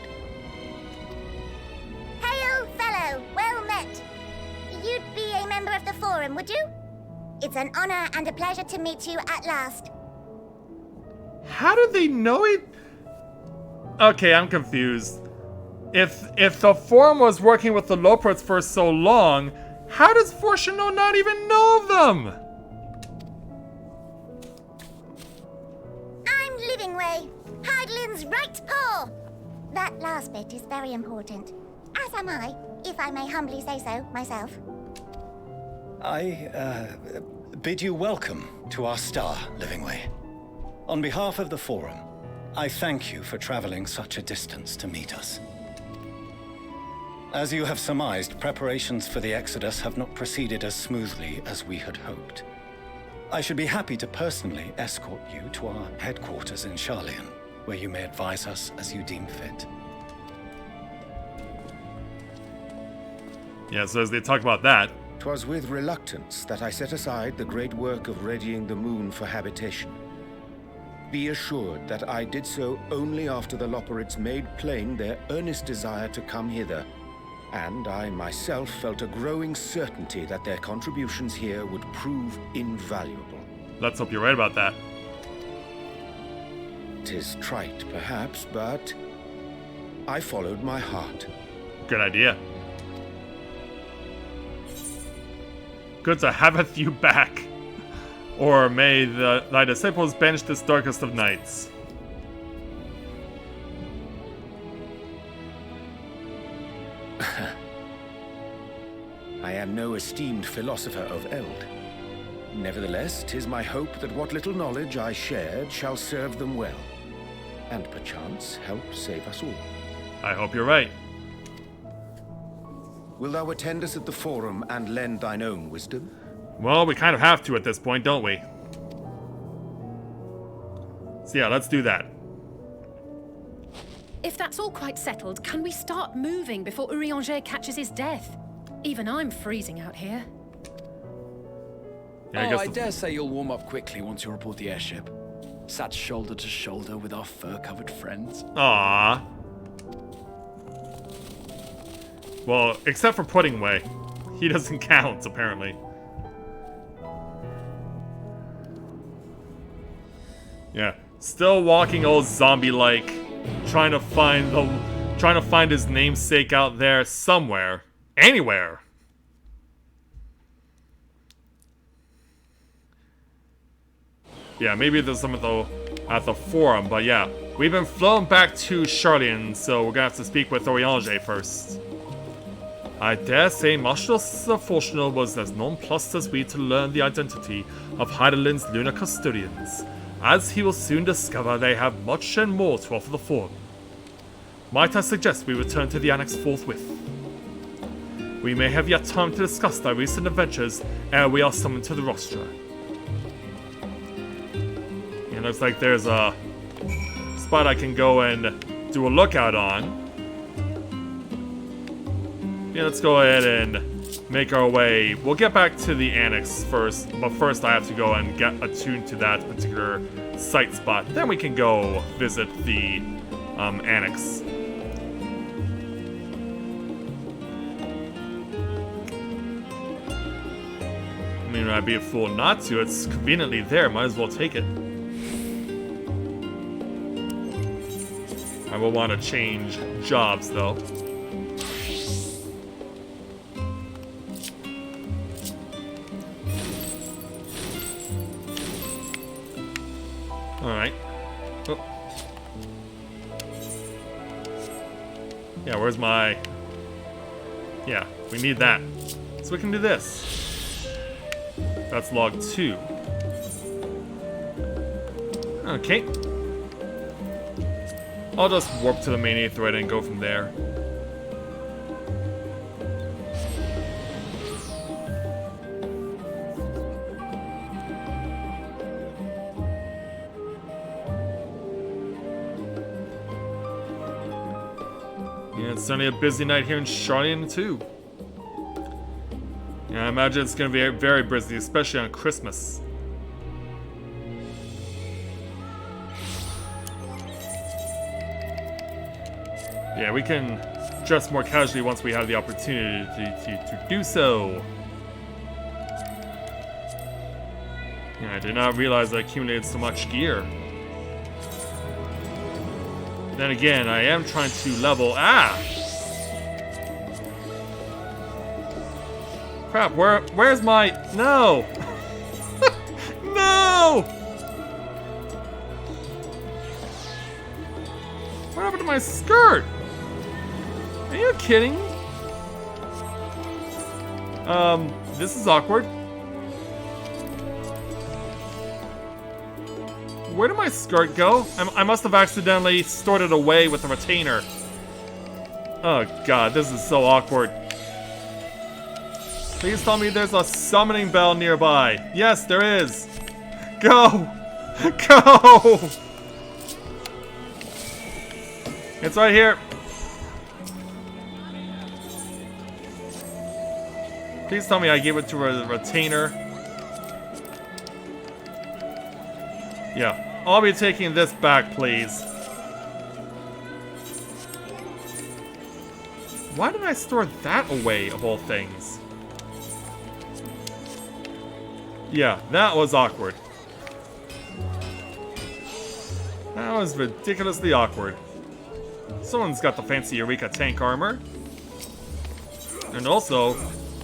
Hail, fellow, well met. You'd be a member of the Forum, would you? It's an honor and a pleasure to meet you at last. How do they know it? Okay, I'm confused. If the Forum was working with the Loports for so long, how does Fortuno not even know of them? I'm Livingway, Hydaelyn's right paw. That last bit is very important. As am I, if I may humbly say so myself. I bid you welcome to our star, Livingway. On behalf of the Forum, I thank you for traveling such a distance to meet us. As you have surmised, preparations for the Exodus have not proceeded as smoothly as we had hoped. I should be happy to personally escort you to our headquarters in Sharlayan, where you may advise us as you deem fit. Yeah, so as they talk about that. 'Twas with reluctance that I set aside the great work of readying the moon for habitation. Be assured that I did so only after the Loporits made plain their earnest desire to come hither, and I myself felt a growing certainty that their contributions here would prove invaluable. Let's hope you're right about that. 'Tis trite, perhaps, but I followed my heart. Good idea. Good to haveth you back. Or may thy disciples bench this darkest of nights. I am no esteemed philosopher of eld. Nevertheless, 'tis my hope that what little knowledge I shared shall serve them well, and perchance help save us all. I hope you're right. Will thou attend us at the Forum and lend thine own wisdom? Well, we kind of have to at this point, don't we? So yeah, let's do that. If that's all quite settled, can we start moving before Urianger catches his death? Even I'm freezing out here. Yeah, I dare say you'll warm up quickly once you're aboard the airship. Sat shoulder to shoulder with our fur-covered friends. Aww. Well, except for Puddingway. He doesn't count, apparently. Yeah. Still walking all zombie-like, trying to find his namesake out there somewhere. Anywhere. Yeah, maybe there's some at the forum, but yeah. We've been flown back to Charlian, so we're gonna have to speak with Oriange first. I dare say Marshal Fortunal was as nonplussed as we to learn the identity of Heidelin's lunar custodians, as he will soon discover they have much and more to offer the forum. Might I suggest we return to the Annex forthwith? We may have yet time to discuss thy recent adventures ere we are summoned to the rostra. It looks like there's a spot I can go and do a lookout on. Yeah, let's go ahead and make our way. We'll get back to the Annex first, but first I have to go and get attuned to that particular site spot. Then we can go visit the Annex. I mean, I'd be a fool not to. It's conveniently there. Might as well take it. I will want to change jobs, though. Alright. Oh. Yeah, where's my... Yeah, we need that. So we can do this. That's log 2. Okay. I'll just warp to the main Aetheroid and go from there. Yeah, it's certainly a busy night here in Charlian too. Yeah, I imagine it's going to be very busy, especially on Christmas. Yeah, we can dress more casually once we have the opportunity to do so. Yeah, I did not realize I accumulated so much gear. Then again, I am trying to level... Ah! Crap, where's my... No! No! What happened to my skirt? Are you kidding? This is awkward. Where did my skirt go? I must have accidentally stored it away with a retainer. Oh god, this is so awkward. Please tell me there's a summoning bell nearby. Yes, there is. Go! Go! It's right here. Please tell me I gave it to a retainer. Yeah, I'll be taking this back, please. Why did I store that away, of all things? Yeah, that was awkward. That was ridiculously awkward. Someone's got the fancy Eureka tank armor. And also,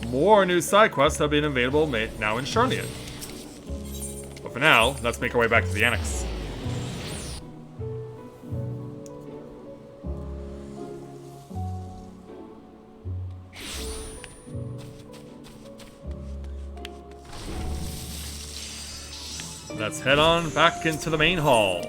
more new side quests have been available now in Charlian. But for now, let's make our way back to the Annex. Let's head on back into the main hall.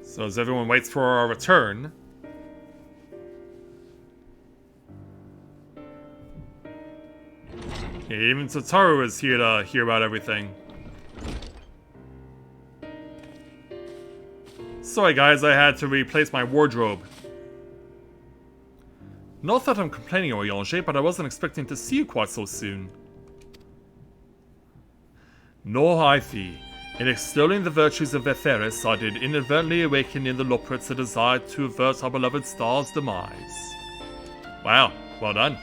So as everyone waits for our return, yeah, even Tataru is here to hear about everything. Sorry guys, I had to replace my wardrobe. Not that I'm complaining, Oriange, but I wasn't expecting to see you quite so soon. Nor I thee. In extolling the virtues of Etheris, I did inadvertently awaken in the Loporits a desire to avert our beloved star's demise. Wow, well done.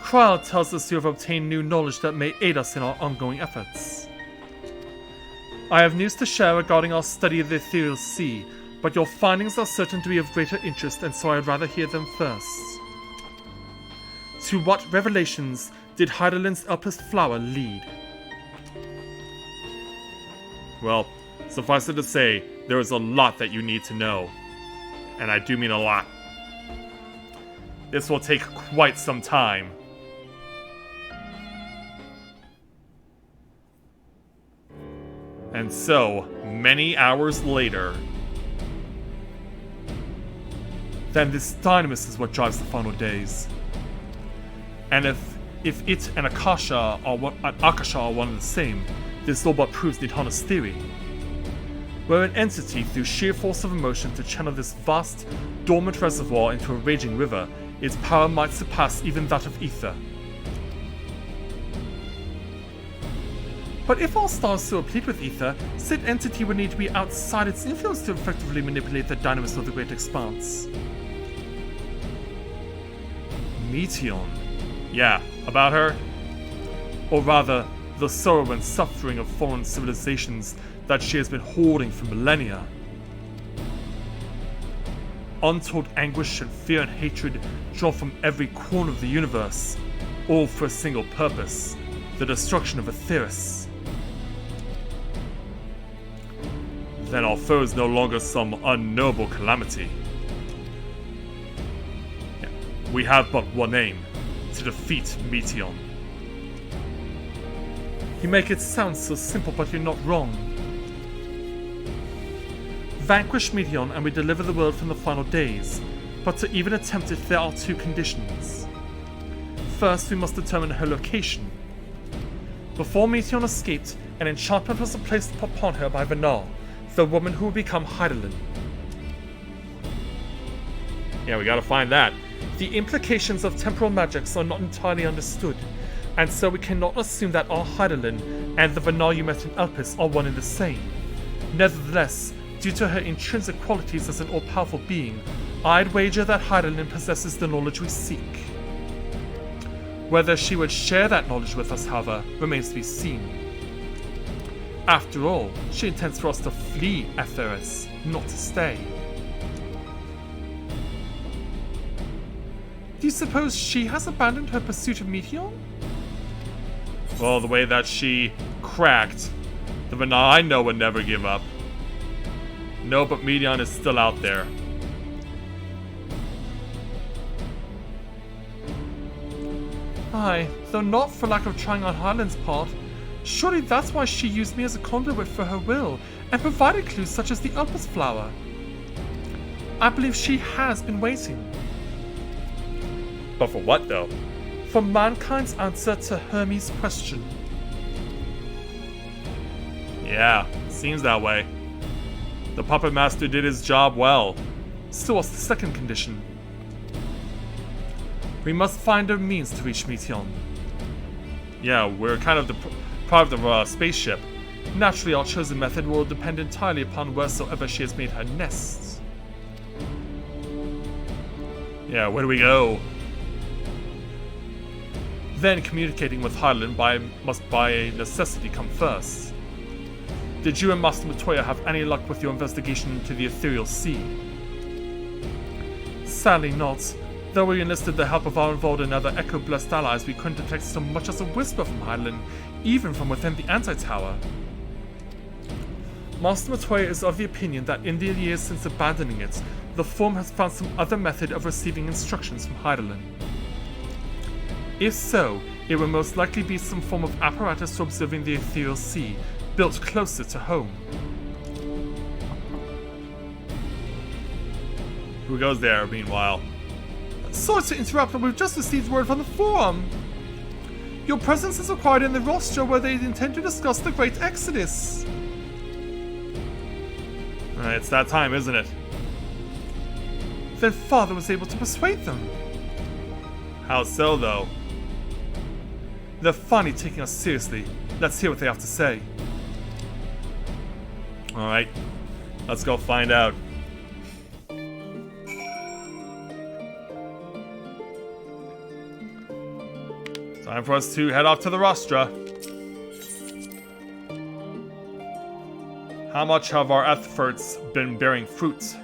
Krile tells us you have obtained new knowledge that may aid us in our ongoing efforts. I have news to share regarding our study of the Ethereal Sea, but your findings are certain to be of greater interest, and so I'd rather hear them first. To what revelations did Hydaelyn's Elpis flower lead? Well, suffice it to say, there is a lot that you need to know. And I do mean a lot. This will take quite some time. And so, many hours later... Then this dynamis is what drives the final days. And if it and Akasha are one and the same, this all but proves Nidhana's theory. Were an entity through sheer force of emotion to channel this vast, dormant reservoir into a raging river, its power might surpass even that of ether. But if our stars so replete with ether, said entity would need to be outside its influence to effectively manipulate the dynamism of the great expanse. Meteion. Yeah, about her? Or rather, the sorrow and suffering of foreign civilizations that she has been hoarding for millennia. Untold anguish and fear and hatred drawn from every corner of the universe, all for a single purpose, the destruction of Etheris. Then our foe is no longer some unknowable calamity. We have but one aim, to defeat Meteion. You make it sound so simple, but you're not wrong. Vanquish Meteion and we deliver the world from the final days, but to even attempt it there are two conditions. First, we must determine her location. Before Meteion escaped, an enchantment was placed upon her by Vanal, the woman who will become Hydaelyn. Yeah, we gotta find that. The implications of temporal magics are not entirely understood, and so we cannot assume that our Hydaelyn and the Vanal you met in Elpis are one and the same. Nevertheless, due to her intrinsic qualities as an all-powerful being, I'd wager that Hydaelyn possesses the knowledge we seek. Whether she would share that knowledge with us, however, remains to be seen. After all, she intends for us to flee Etheris, not to stay. Do you suppose she has abandoned her pursuit of Meteion? Well, the way that she cracked, the Vanal I know would never give up. No, but Meteion is still out there. Aye, though not for lack of trying on Hydaelyn's part. Surely that's why she used me as a conduit for her will, and provided clues such as the Elpis flower. I believe she has been waiting. But for what, though? For mankind's answer to Hermes' question. Yeah, seems that way. The Puppet Master did his job well. So what's the second condition? We must find a means to reach Meteion. Yeah, we're kind of deprived of a spaceship. Naturally, our chosen method will depend entirely upon wheresoever she has made her nest. Yeah, where do we go? Then communicating with Hydaelyn must by necessity come first. Did you and Master Matoya have any luck with your investigation into the Ethereal Sea? Sadly not. Though we enlisted the help of our involved and other Echo-blessed allies, we couldn't detect so much as a whisper from Hydaelyn, even from within the Anti-Tower. Master Matoya is of the opinion that in the years since abandoning it, the Form has found some other method of receiving instructions from Hydaelyn. If so, it will most likely be some form of apparatus for observing the Ethereal Sea, built closer to home. Who goes there, meanwhile? Sorry to interrupt, but we've just received word from the Forum. Your presence is required in the Rostra where they intend to discuss the Great Exodus. It's that time, isn't it? Then father was able to persuade them. How so, though? They're finally taking us seriously. Let's hear what they have to say. Alright, let's go find out. Time for us to head off to the rostra. How much have our efforts been bearing fruit?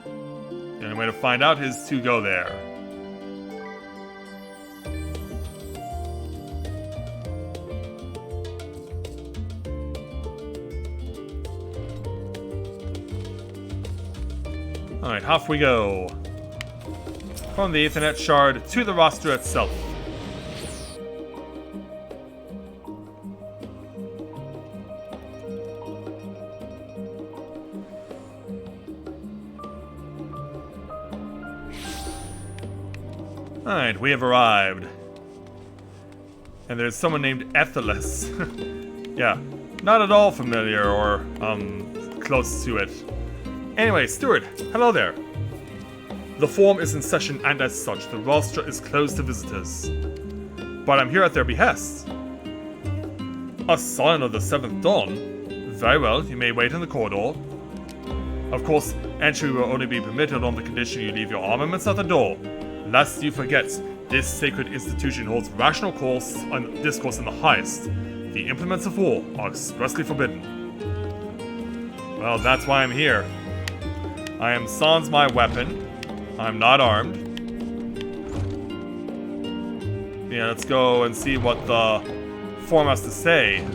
The only way to find out is to go there. Alright, off we go. From the Ethernet shard to the roster itself. Alright, we have arrived. And there's someone named Ethelis. Yeah, not at all familiar or, close to it. Anyway, Steward, hello there. The forum is in session and as such, the roster is closed to visitors. But I'm here at their behest. A Scion of the 7th Dawn? Very well, you may wait in the corridor. Of course, entry will only be permitted on the condition you leave your armaments at the door. Lest you forget, this sacred institution holds rational course and discourse in the highest. The implements of war are expressly forbidden. Well, that's why I'm here. I am sans my weapon. I'm not armed. Yeah, let's go and see what the forum has to say.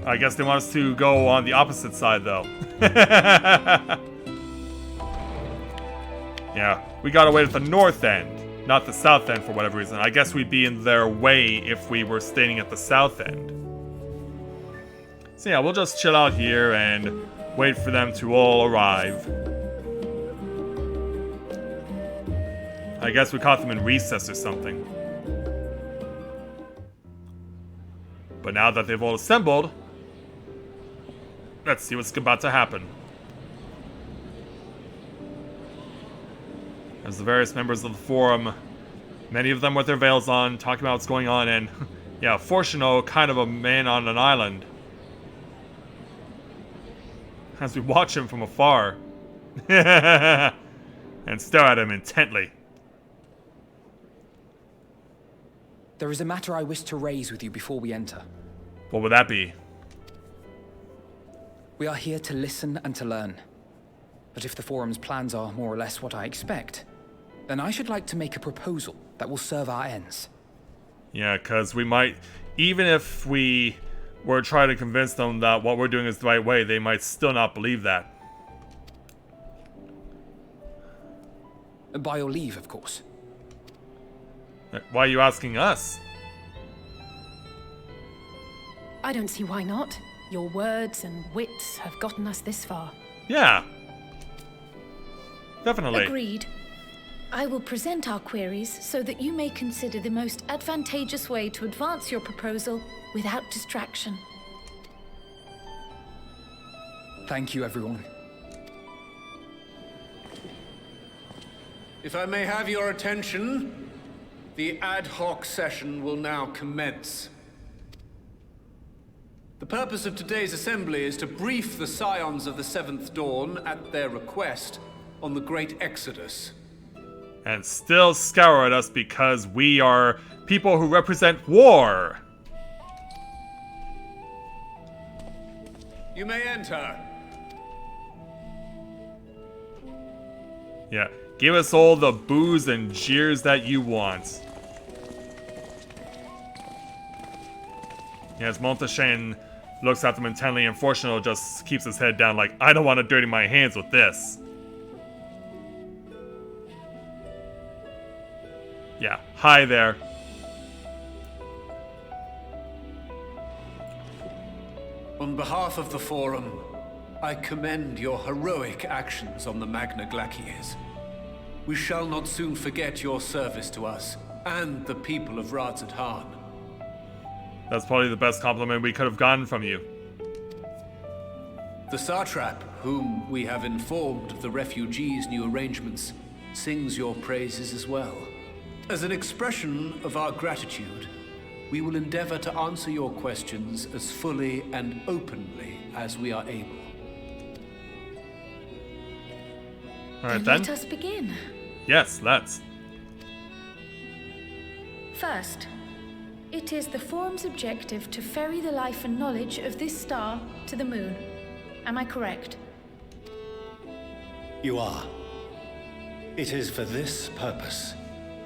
I guess they want us to go on the opposite side, though. Yeah, we gotta wait at the north end, not the south end for whatever reason. I guess we'd be in their way if we were staying at the south end. So yeah, we'll just chill out here and wait for them to all arrive. I guess we caught them in recess or something. But now that they've all assembled, let's see what's about to happen. As the various members of the forum, many of them with their veils on, talking about what's going on, and yeah, Fortuno, kind of a man on an island. As we watch him from afar. And stare at him intently. There is a matter I wish to raise with you before we enter. What would that be? We are here to listen and to learn. But if the forum's plans are more or less what I expect, then I should like to make a proposal that will serve our ends. Yeah, because we might, even if we were trying to convince them that what we're doing is the right way, they might still not believe that. By your leave, of course. Why are you asking us? I don't see why not. Your words and wits have gotten us this far. Yeah. Definitely. Agreed. I will present our queries so that you may consider the most advantageous way to advance your proposal without distraction. Thank you, everyone. If I may have your attention, the ad hoc session will now commence. The purpose of today's assembly is to brief the Scions of the 7th Dawn at their request on the Great Exodus. And still scour at us because we are people who represent war. You may enter. Yeah, give us all the boos and jeers that you want. Yes, Monteshain looks at them intently, and Fortuno just keeps his head down like, I don't want to dirty my hands with this. Yeah, hi there. On behalf of the Forum, I commend your heroic actions on the Magna Glacies. We shall not soon forget your service to us and the people of Radzat-Han. That's probably the best compliment we could have gotten from you. The Satrap, whom we have informed of the refugees' new arrangements, sings your praises as well. As an expression of our gratitude, we will endeavor to answer your questions as fully and openly as we are able. Alright then. Let us begin. Yes, let's. First, it is the Forum's objective to ferry the life and knowledge of this star to the moon. Am I correct? You are. It is for this purpose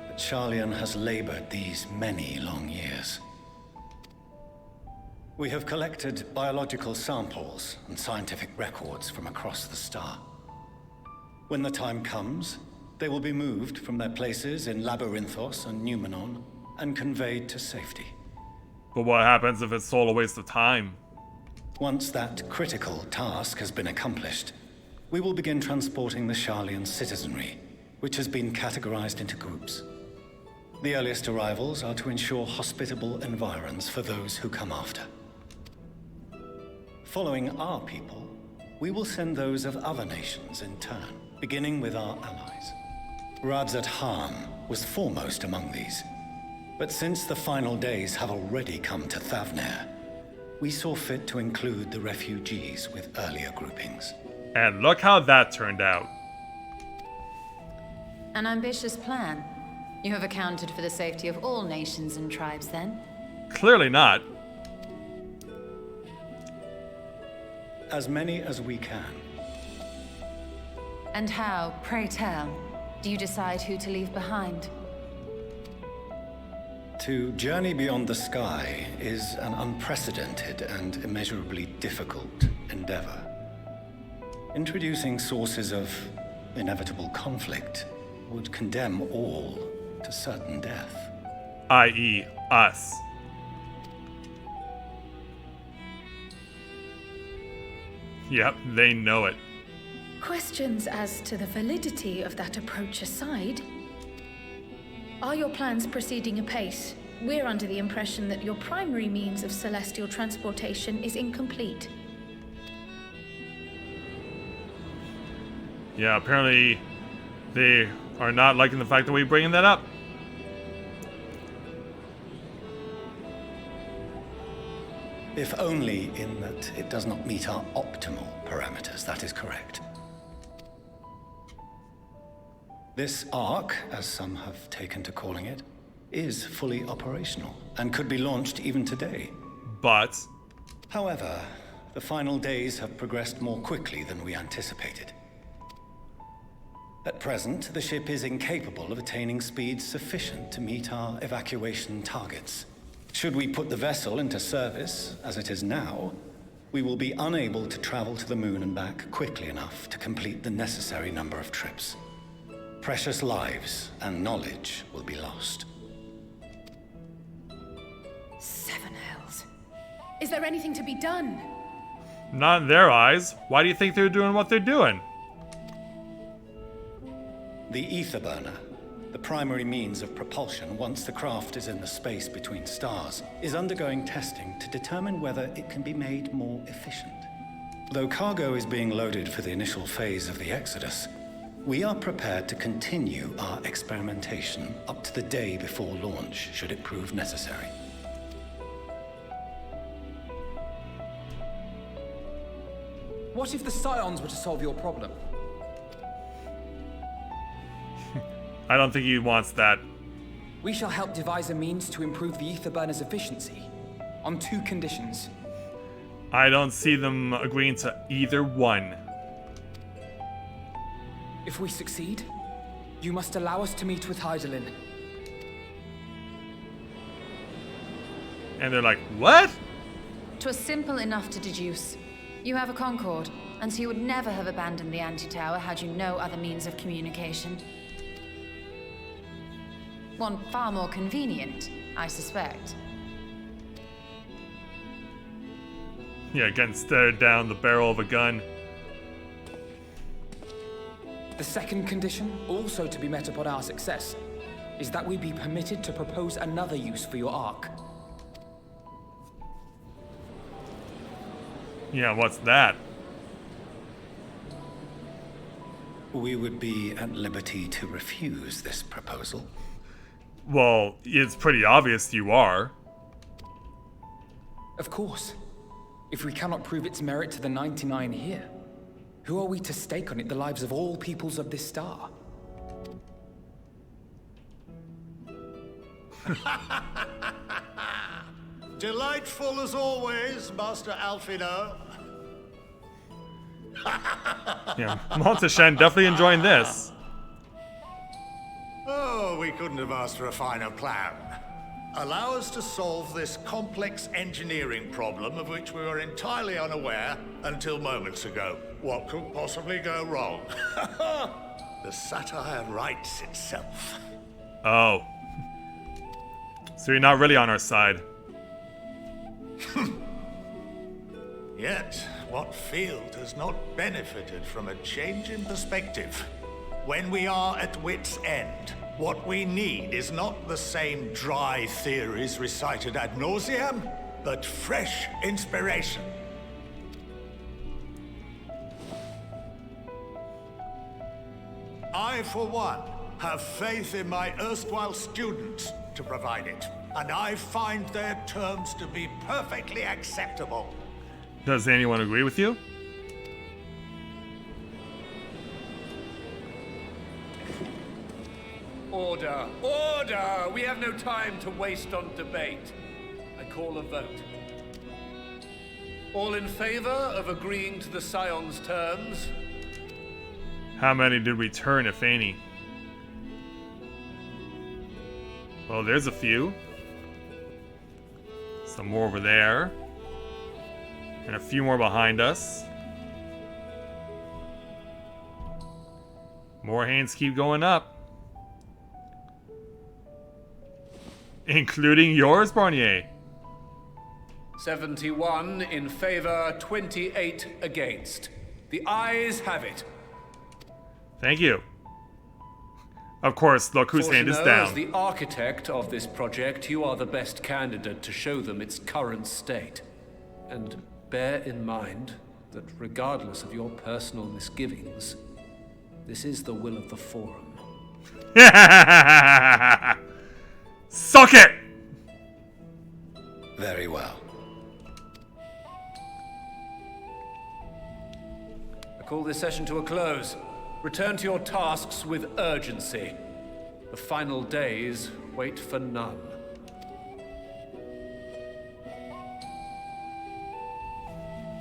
that Sharlayan has labored these many long years. We have collected biological samples and scientific records from across the star. When the time comes, they will be moved from their places in Labyrinthos and Numenon and conveyed to safety. But what happens if it's all a waste of time? Once that critical task has been accomplished, we will begin transporting the Sharlayan citizenry, which has been categorized into groups. The earliest arrivals are to ensure hospitable environs for those who come after. Following our people, we will send those of other nations in turn, beginning with our allies. Radzat Han was foremost among these, but since the final days have already come to Thavnair, we saw fit to include the refugees with earlier groupings. And look how that turned out. An ambitious plan. You have accounted for the safety of all nations and tribes, then? Clearly not. As many as we can. And how, pray tell, do you decide who to leave behind? To journey beyond the sky is an unprecedented and immeasurably difficult endeavor. Introducing sources of inevitable conflict would condemn all to certain death. I.e., us. Yep, they know it. Questions as to the validity of that approach aside, are your plans proceeding apace? We're under the impression that your primary means of celestial transportation is incomplete. Yeah, apparently they are not liking the fact that we're bringing that up. If only in that it does not meet our optimal parameters, that is correct. This Ark, as some have taken to calling it, is fully operational and could be launched even today. But however, the final days have progressed more quickly than we anticipated. At present, the ship is incapable of attaining speeds sufficient to meet our evacuation targets. Should we put the vessel into service, as it is now, we will be unable to travel to the moon and back quickly enough to complete the necessary number of trips. Precious lives and knowledge will be lost. Seven hells. Is there anything to be done? not in their eyes. Why do you think they're doing what they're doing? The ether burner, the primary means of propulsion once the craft is in the space between stars, is undergoing testing to determine whether it can be made more efficient. Though cargo is being loaded for the initial phase of the Exodus, we are prepared to continue our experimentation up to the day before launch, should it prove necessary. What if the Scions were to solve your problem? I don't think he wants that. We shall help devise a means to improve the ether burner's efficiency, on 2 conditions. I don't see them agreeing to either one. If we succeed, you must allow us to meet with Hydaelyn. And they're like, what? 'Twas simple enough to deduce. You have a Concord, and so you would never have abandoned the anti-tower had you no other means of communication. One far more convenient, I suspect. Yeah, getting stared down the barrel of a gun. The second condition, also to be met upon our success, is that we be permitted to propose another use for your Ark. Yeah, what's that? we would be at liberty to refuse this proposal. Well, it's pretty obvious you are. Of course. If we cannot prove its merit to the 99 here, who are we to stake on it the lives of all peoples of this star? Delightful as always, Master Alfino. Yeah, Monteshan definitely enjoying this. Oh, we couldn't have asked for a finer plan. Allow us to solve this complex engineering problem of which we were entirely unaware until moments ago. What could possibly go wrong? The satire writes itself. Oh. So you're not really on our side. Yet, what field has not benefited from a change in perspective? When we are at wit's end, what we need is not the same dry theories recited ad nauseam, but fresh inspiration. I, for one, have faith in my erstwhile students to provide it, and I find their terms to be perfectly acceptable. Does anyone agree with you? Order! Order! We have no time to waste on debate. I call a vote. All in favor of agreeing to the Scion's terms? How many did we turn, if any? Well, there's a few. Some more over there. And a few more behind us. More hands keep going up. Including yours, Barnier. 71 in favor, 28 against. The ayes have it. Thank you. Of course, look whose hand is down. As the architect of this project, you are the best candidate to show them its current state. And bear in mind that regardless of your personal misgivings, this is the will of the Forum. Suck it! Very well. I call this session to a close. Return to your tasks with urgency. The final days wait for none.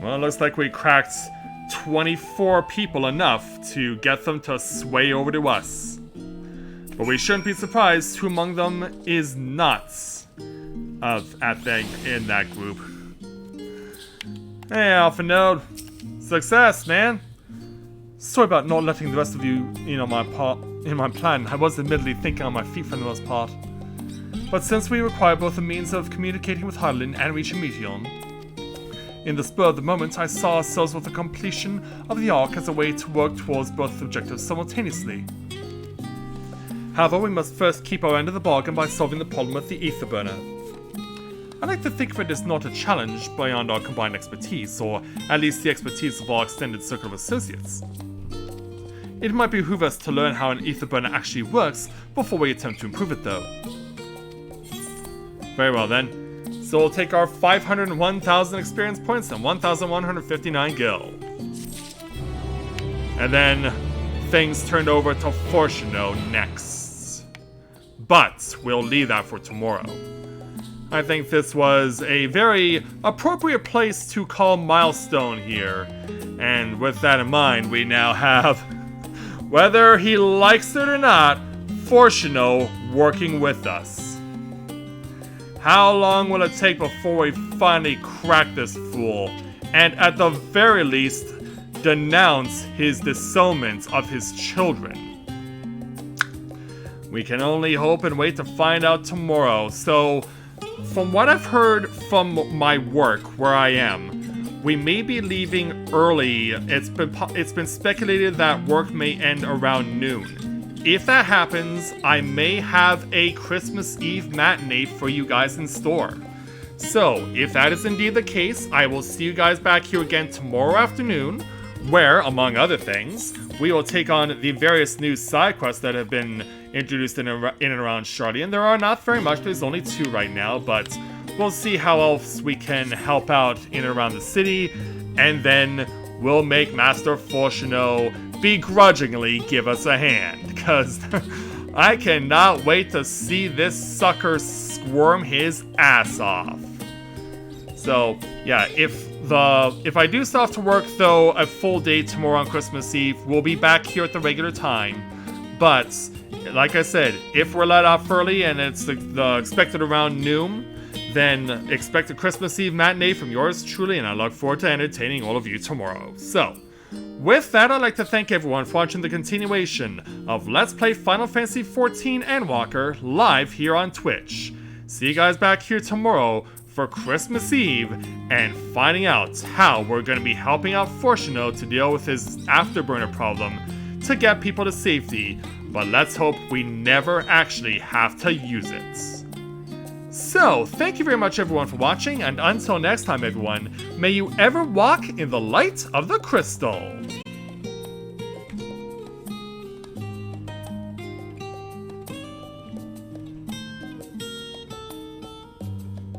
Well, it looks like we cracked 24 people enough to get them to sway over to us. But we shouldn't be surprised who among them is not in that group. Hey, Alpha Node. Success, man. Sorry about not letting the rest of you in on my plan. I was admittedly thinking on my feet for the most part. But since we require both a means of communicating with Hydaelyn and reaching Meteion, in the spur of the moment, I saw ourselves with the completion of the Ark as a way to work towards both objectives simultaneously. However, we must first keep our end of the bargain by solving the problem with the Ether Burner. I like to think of it as not a challenge beyond our combined expertise, or at least the expertise of our extended circle of associates. It might behoove us to learn how an Ether Burner actually works before we attempt to improve it, though. Very well then. So we'll take our 501,000 experience points and 1,159 gil. And then things turned over to Fortuno next. But we'll leave that for tomorrow. I think this was a very appropriate place to call milestone here. And with that in mind, we now have, whether he likes it or not, Fortuno working with us. How long will it take before we finally crack this fool, and at the very least, denounce his disownment of his children? We can only hope and wait to find out tomorrow. So, from what I've heard from my work where I am, we may be leaving early. It's been speculated that work may end around noon. If that happens, I may have a Christmas Eve matinee for you guys in store. So, if that is indeed the case, I will see you guys back here again tomorrow afternoon, where, among other things, we will take on the various new side quests that have been introduced in and around Shardian. There are not very much, there's only 2 right now, but we'll see how else we can help out in and around the city, and then we'll make Master Fortuno begrudgingly give us a hand, because I cannot wait to see this sucker squirm his ass off. So, yeah, if I do still have to work, though, a full day tomorrow on Christmas Eve, we'll be back here at the regular time. But, like I said, if we're let off early and it's the expected around noon, then expect a Christmas Eve matinee from yours truly, and I look forward to entertaining all of you tomorrow. So, with that, I'd like to thank everyone for watching the continuation of Let's Play Final Fantasy XIV Endwalker live here on Twitch. See you guys back here tomorrow for Christmas Eve and finding out how we're going to be helping out Fortuno to deal with his afterburner problem to get people to safety, but let's hope we never actually have to use it. So, thank you very much everyone for watching, and until next time everyone, may you ever walk in the light of the crystal.